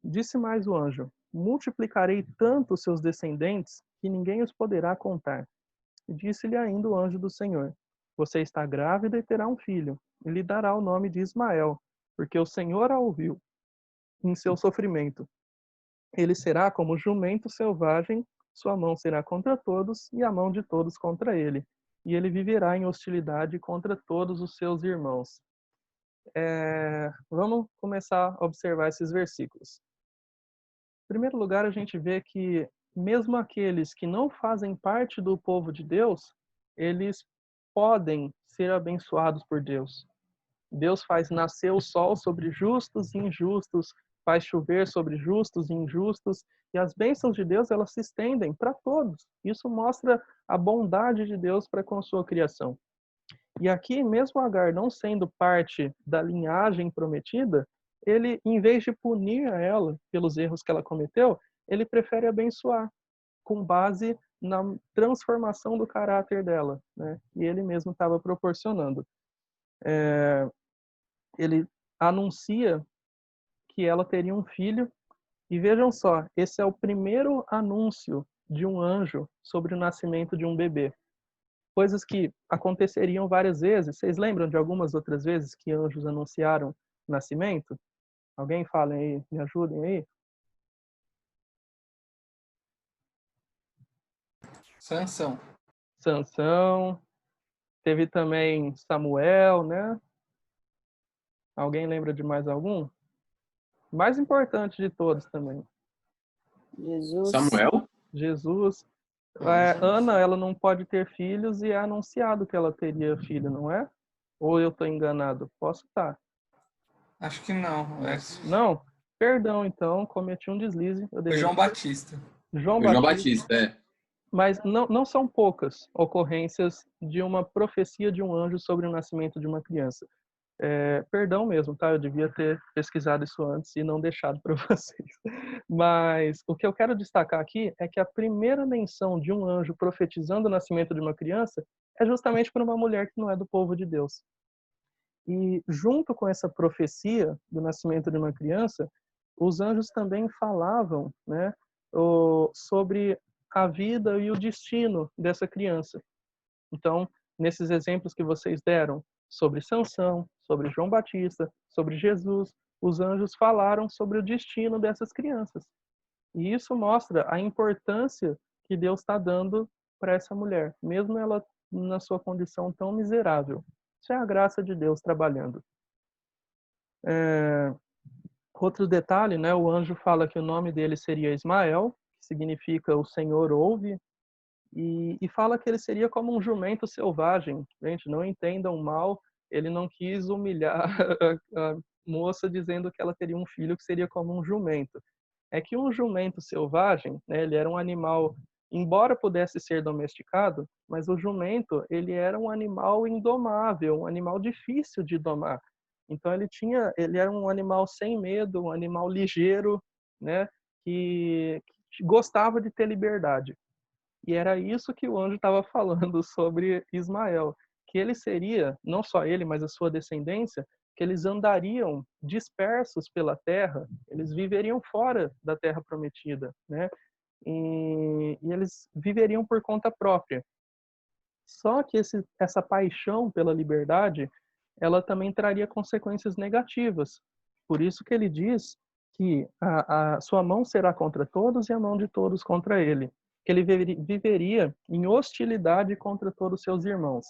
Disse mais o anjo: multiplicarei tanto os seus descendentes que ninguém os poderá contar. E disse-lhe ainda o anjo do Senhor: você está grávida e terá um filho, e lhe dará o nome de Ismael, porque o Senhor a ouviu em seu sofrimento. Ele será como jumento selvagem, sua mão será contra todos, e a mão de todos contra ele. E ele viverá em hostilidade contra todos os seus irmãos. Vamos começar a observar esses versículos. Em primeiro lugar, a gente vê que mesmo aqueles que não fazem parte do povo de Deus, eles podem ser abençoados por Deus. Deus faz nascer o sol sobre justos e injustos, faz chover sobre justos e injustos, e as bênçãos de Deus, elas se estendem para todos. Isso mostra a bondade de Deus para com sua criação. E aqui, mesmo Agar não sendo parte da linhagem prometida, ele, em vez de punir a ela pelos erros que ela cometeu, ele prefere abençoar, com base na transformação do caráter dela, né? E ele mesmo estava proporcionando. Ele anuncia que ela teria um filho, e vejam só, esse é o primeiro anúncio de um anjo sobre o nascimento de um bebê. Coisas que aconteceriam várias vezes. Vocês lembram de algumas outras vezes que anjos anunciaram o nascimento? Alguém fala aí, me ajudem aí? Sansão. Teve também Samuel, né? Alguém lembra de mais algum? Mais importante de todos também. Jesus. Ana, ela não pode ter filhos e é anunciado que ela teria filho, não é? Ou eu estou enganado? Posso estar. Acho que não. Não? Perdão, então, cometi um deslize. Foi João Batista. João Batista. Mas não são poucas ocorrências de uma profecia de um anjo sobre o nascimento de uma criança. Perdão mesmo, tá? Eu devia ter pesquisado isso antes e não deixado para vocês. Mas o que eu quero destacar aqui é que a primeira menção de um anjo profetizando o nascimento de uma criança é justamente para uma mulher que não é do povo de Deus. E junto com essa profecia do nascimento de uma criança, os anjos também falavam, né, sobre a vida e o destino dessa criança. Então, nesses exemplos que vocês deram sobre Sansão, sobre João Batista, sobre Jesus, os anjos falaram sobre o destino dessas crianças. E isso mostra a importância que Deus está dando para essa mulher, mesmo ela na sua condição tão miserável. Isso é a graça de Deus trabalhando. Outro detalhe, né? O anjo fala que o nome dele seria Ismael, que significa o Senhor ouve, e fala que ele seria como um jumento selvagem. Gente, não entendam mal, ele não quis humilhar a moça dizendo que ela teria um filho que seria como um jumento. É que um jumento selvagem, né, ele era um animal, embora pudesse ser domesticado, mas o jumento, ele era um animal indomável, um animal difícil de domar. Então ele era um animal sem medo, um animal ligeiro, né, que gostava de ter liberdade. E era isso que o anjo estava falando sobre Ismael, que ele seria, não só ele, mas a sua descendência, que eles andariam dispersos pela terra, eles viveriam fora da terra prometida, né? E eles viveriam por conta própria. Só que essa paixão pela liberdade, ela também traria consequências negativas. Por isso que ele diz que a sua mão será contra todos e a mão de todos contra ele. Que ele viveria em hostilidade contra todos os seus irmãos.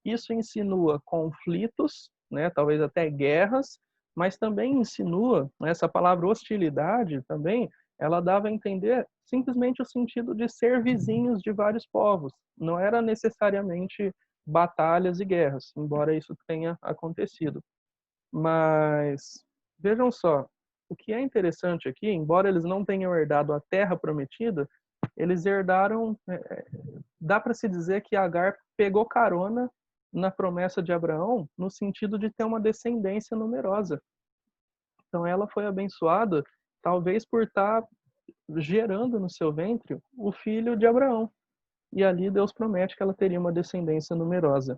Isso insinua conflitos, né, talvez até guerras, mas também insinua, né, essa palavra hostilidade também, ela dava a entender simplesmente o sentido de ser vizinhos de vários povos. Não era necessariamente batalhas e guerras, embora isso tenha acontecido. Mas vejam só, o que é interessante aqui, embora eles não tenham herdado a terra prometida, eles herdaram, dá para se dizer que Agar pegou carona na promessa de Abraão no sentido de ter uma descendência numerosa. Então ela foi abençoada, talvez por estar gerando no seu ventre o filho de Abraão. E ali Deus promete que ela teria uma descendência numerosa.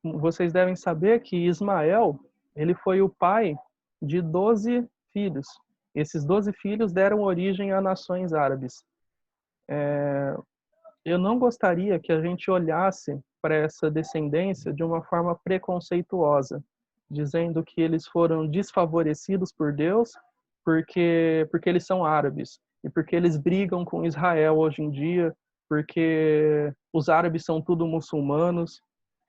Vocês devem saber que Ismael, ele foi o pai de 12 filhos. Esses 12 filhos deram origem a nações árabes. Eu não gostaria que a gente olhasse para essa descendência de uma forma preconceituosa, dizendo que eles foram desfavorecidos por Deus porque eles são árabes e porque eles brigam com Israel hoje em dia, porque os árabes são tudo muçulmanos.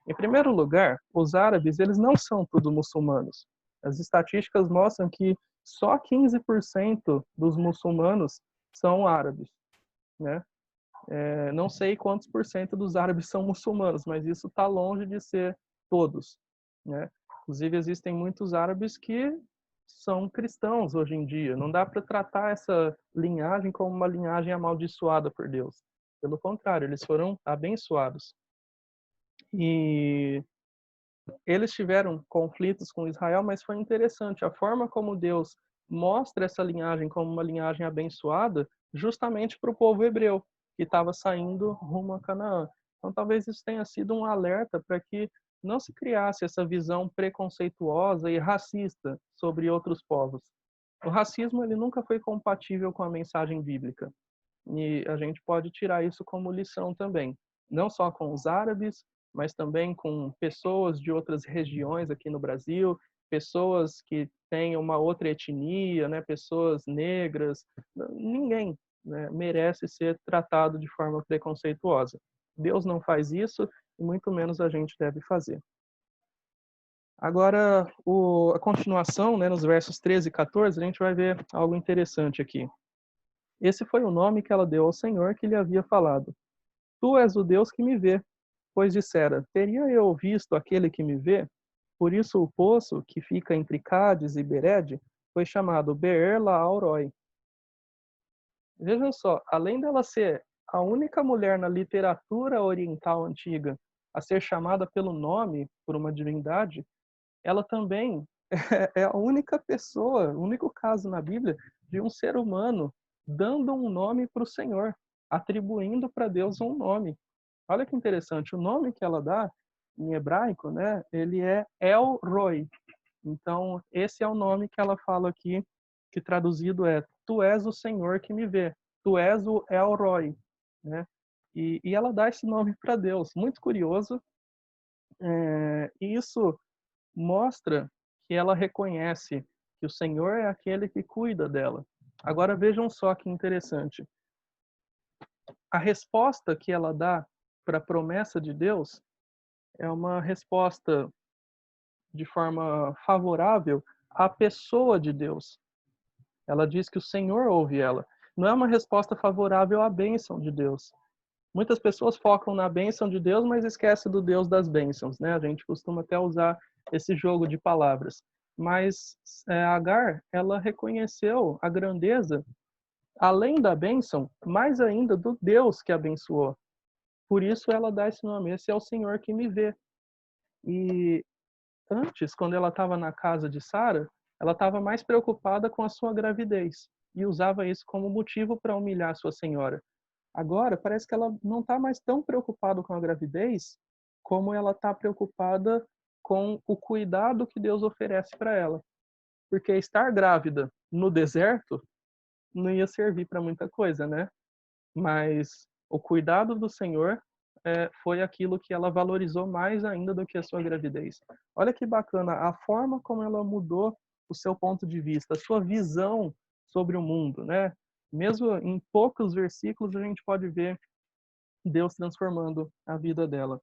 Em primeiro lugar, os árabes, eles não são tudo muçulmanos. As estatísticas mostram que só 15% dos muçulmanos são árabes, né? Não sei quantos por cento dos árabes são muçulmanos, mas isso está longe de ser todos, né? Inclusive, existem muitos árabes que são cristãos hoje em dia. Não dá para tratar essa linhagem como uma linhagem amaldiçoada por Deus. Pelo contrário, eles foram abençoados. E eles tiveram conflitos com Israel, mas foi interessante a forma como Deus mostra essa linhagem como uma linhagem abençoada justamente para o povo hebreu, que estava saindo rumo a Canaã. Então talvez isso tenha sido um alerta para que não se criasse essa visão preconceituosa e racista sobre outros povos. O racismo ele nunca foi compatível com a mensagem bíblica. E a gente pode tirar isso como lição também, não só com os árabes, mas também com pessoas de outras regiões aqui no Brasil, pessoas que têm uma outra etnia, né, pessoas negras. Ninguém, né, merece ser tratado de forma preconceituosa. Deus não faz isso e muito menos a gente deve fazer. Agora, a continuação, né, nos versos 13 e 14, a gente vai ver algo interessante aqui. Esse foi o nome que ela deu ao Senhor que lhe havia falado. Tu és o Deus que me vê. Pois dissera, teria eu visto aquele que me vê? Por isso o poço, que fica entre Cádiz e Bered, foi chamado Beer-Lahai-Roi. Vejam só, além dela ser a única mulher na literatura oriental antiga a ser chamada pelo nome por uma divindade, ela também é a única pessoa, o único caso na Bíblia de um ser humano dando um nome para o Senhor, atribuindo para Deus um nome. Olha que interessante, o nome que ela dá em hebraico, né, ele é El Roi. Então, esse é o nome que ela fala aqui, que traduzido é Tu és o Senhor que me vê. Tu és o El Roi, né? E ela dá esse nome para Deus. Muito curioso. E isso mostra que ela reconhece que o Senhor é aquele que cuida dela. Agora vejam só que interessante. A resposta que ela dá para a promessa de Deus é uma resposta de forma favorável à pessoa de Deus. Ela diz que o Senhor ouve ela. Não é uma resposta favorável à bênção de Deus. Muitas pessoas focam na bênção de Deus, mas esquecem do Deus das bênçãos, né? A gente costuma até usar esse jogo de palavras. Mas Agar, ela reconheceu a grandeza, além da bênção, mais ainda do Deus que abençoou. Por isso ela dá esse nome, esse é o Senhor que me vê. E antes, quando ela estava na casa de Sara, ela estava mais preocupada com a sua gravidez e usava isso como motivo para humilhar sua senhora. Agora, parece que ela não está mais tão preocupada com a gravidez como ela está preocupada com o cuidado que Deus oferece para ela. Porque estar grávida no deserto não ia servir para muita coisa, né? Mas o cuidado do Senhor foi aquilo que ela valorizou mais ainda do que a sua gravidez. Olha que bacana a forma como ela mudou o seu ponto de vista, a sua visão sobre o mundo, né? Mesmo em poucos versículos a gente pode ver Deus transformando a vida dela.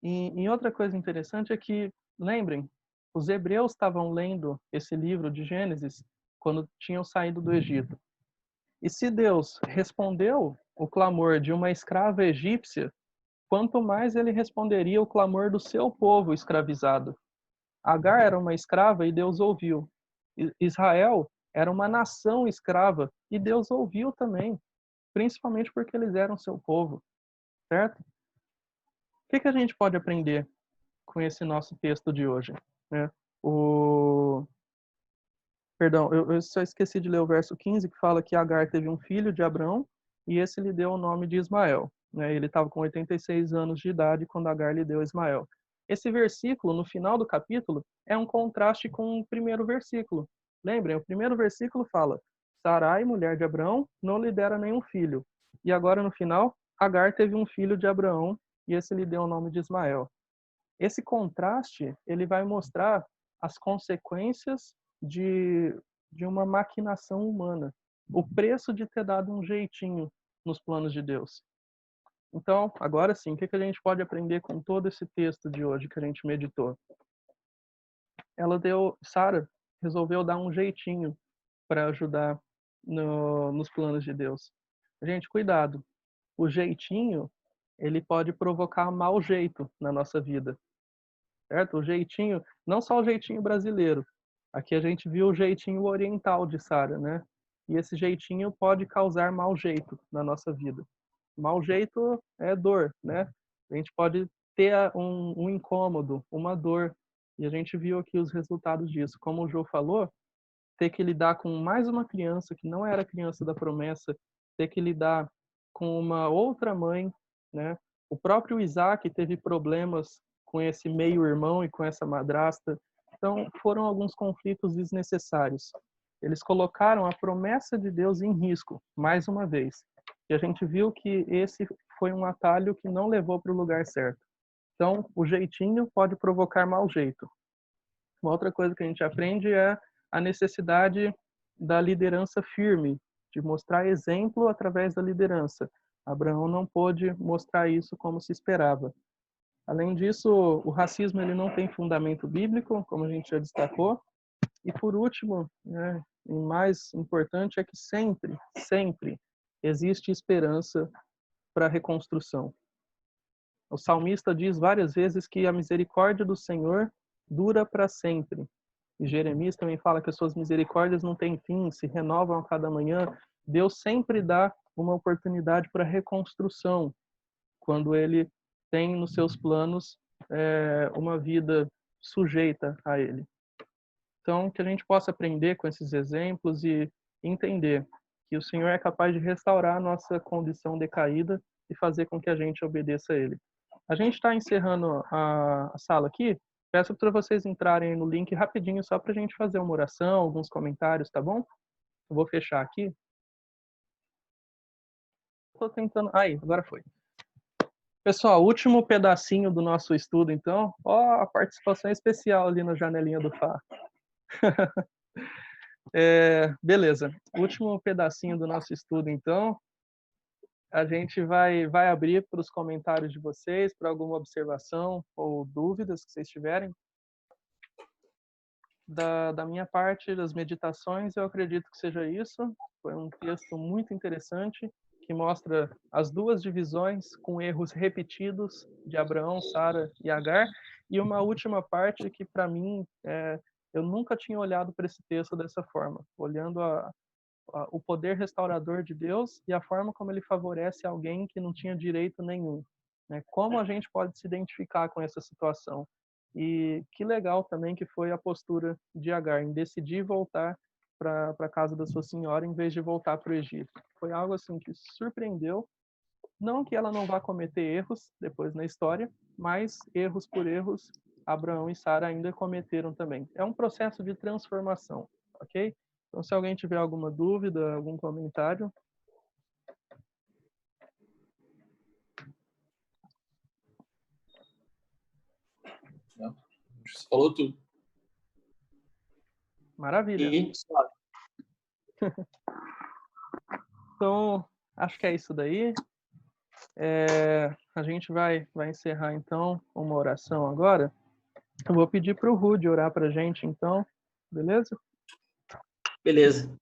E outra coisa interessante é que, lembrem, os hebreus estavam lendo esse livro de Gênesis quando tinham saído do Egito. E se Deus respondeu o clamor de uma escrava egípcia, quanto mais ele responderia o clamor do seu povo escravizado. Agar era uma escrava e Deus ouviu. Israel era uma nação escrava e Deus ouviu também, principalmente porque eles eram seu povo, certo? O que a gente pode aprender com esse nosso texto de hoje, né? Perdão, eu só esqueci de ler o verso 15, que fala que Agar teve um filho de Abraão, e esse lhe deu o nome de Ismael. Né? Ele estava com 86 anos de idade quando Agar lhe deu Ismael. Esse versículo, no final do capítulo, é um contraste com o primeiro versículo. Lembrem, o primeiro versículo fala: Sarai, mulher de Abraão, não lhe dera nenhum filho. E agora, no final, Agar teve um filho de Abraão, e esse lhe deu o nome de Ismael. Esse contraste, ele vai mostrar as consequências de uma maquinação humana. O preço de ter dado um jeitinho nos planos de Deus. Então, agora sim, o que a gente pode aprender com todo esse texto de hoje que a gente meditou? Sara resolveu dar um jeitinho para ajudar nos planos de Deus. Gente, cuidado. O jeitinho, ele pode provocar mau jeito na nossa vida. Certo? O jeitinho, não só o jeitinho brasileiro. Aqui a gente viu o jeitinho oriental de Sara, né? E esse jeitinho pode causar mau jeito na nossa vida. Mau jeito é dor, né? A gente pode ter um incômodo, uma dor. E a gente viu aqui os resultados disso. Como o Jô falou, ter que lidar com mais uma criança que não era criança da promessa, ter que lidar com uma outra mãe, né? O próprio Isaac teve problemas com esse meio-irmão e com essa madrasta. Então, foram alguns conflitos desnecessários. Eles colocaram a promessa de Deus em risco, mais uma vez. E a gente viu que esse foi um atalho que não levou para o lugar certo. Então, o jeitinho pode provocar mau jeito. Uma outra coisa que a gente aprende é a necessidade da liderança firme, de mostrar exemplo através da liderança. Abraão não pôde mostrar isso como se esperava. Além disso, o racismo ele não tem fundamento bíblico, como a gente já destacou. E por último, né, e mais importante, é que sempre, sempre existe esperança para a reconstrução. O salmista diz várias vezes que a misericórdia do Senhor dura para sempre. E Jeremias também fala que as suas misericórdias não têm fim, se renovam a cada manhã. Deus sempre dá uma oportunidade para reconstrução, quando Ele tem nos seus planos uma vida sujeita a Ele. Então, que a gente possa aprender com esses exemplos e entender que o Senhor é capaz de restaurar a nossa condição decaída e fazer com que a gente obedeça a Ele. A gente está encerrando a sala aqui. Peço para vocês entrarem no link rapidinho, só para a gente fazer uma oração, alguns comentários, tá bom? Eu vou fechar aqui. Estou tentando... Aí, agora foi. Pessoal, último pedacinho do nosso estudo, então. Ó, a participação especial ali na janelinha do Fá. Beleza. Último pedacinho do nosso estudo, então. A gente vai abrir para os comentários de vocês, para alguma observação ou dúvidas que vocês tiverem. Da minha parte, das meditações, eu acredito que seja isso. Foi um texto muito interessante, que mostra as duas divisões com erros repetidos de Abraão, Sara e Agar. E uma última parte que, para mim, eu nunca tinha olhado para esse texto dessa forma, olhando o poder restaurador de Deus e a forma como ele favorece alguém que não tinha direito nenhum. Né? Como a gente pode se identificar com essa situação? E que legal também que foi a postura de Agar, em decidir voltar para a casa da sua senhora em vez de voltar para o Egito. Foi algo assim que surpreendeu. Não que ela não vá cometer erros depois na história, mas erros por erros, Abraão e Sara ainda cometeram também. É um processo de transformação, ok? Então, se alguém tiver alguma dúvida, algum comentário. Não. Você falou tudo. Maravilha. Então, acho que é isso daí. A gente vai encerrar, então, uma oração agora. Eu vou pedir para o Rudy orar para a gente, então. Beleza? Beleza.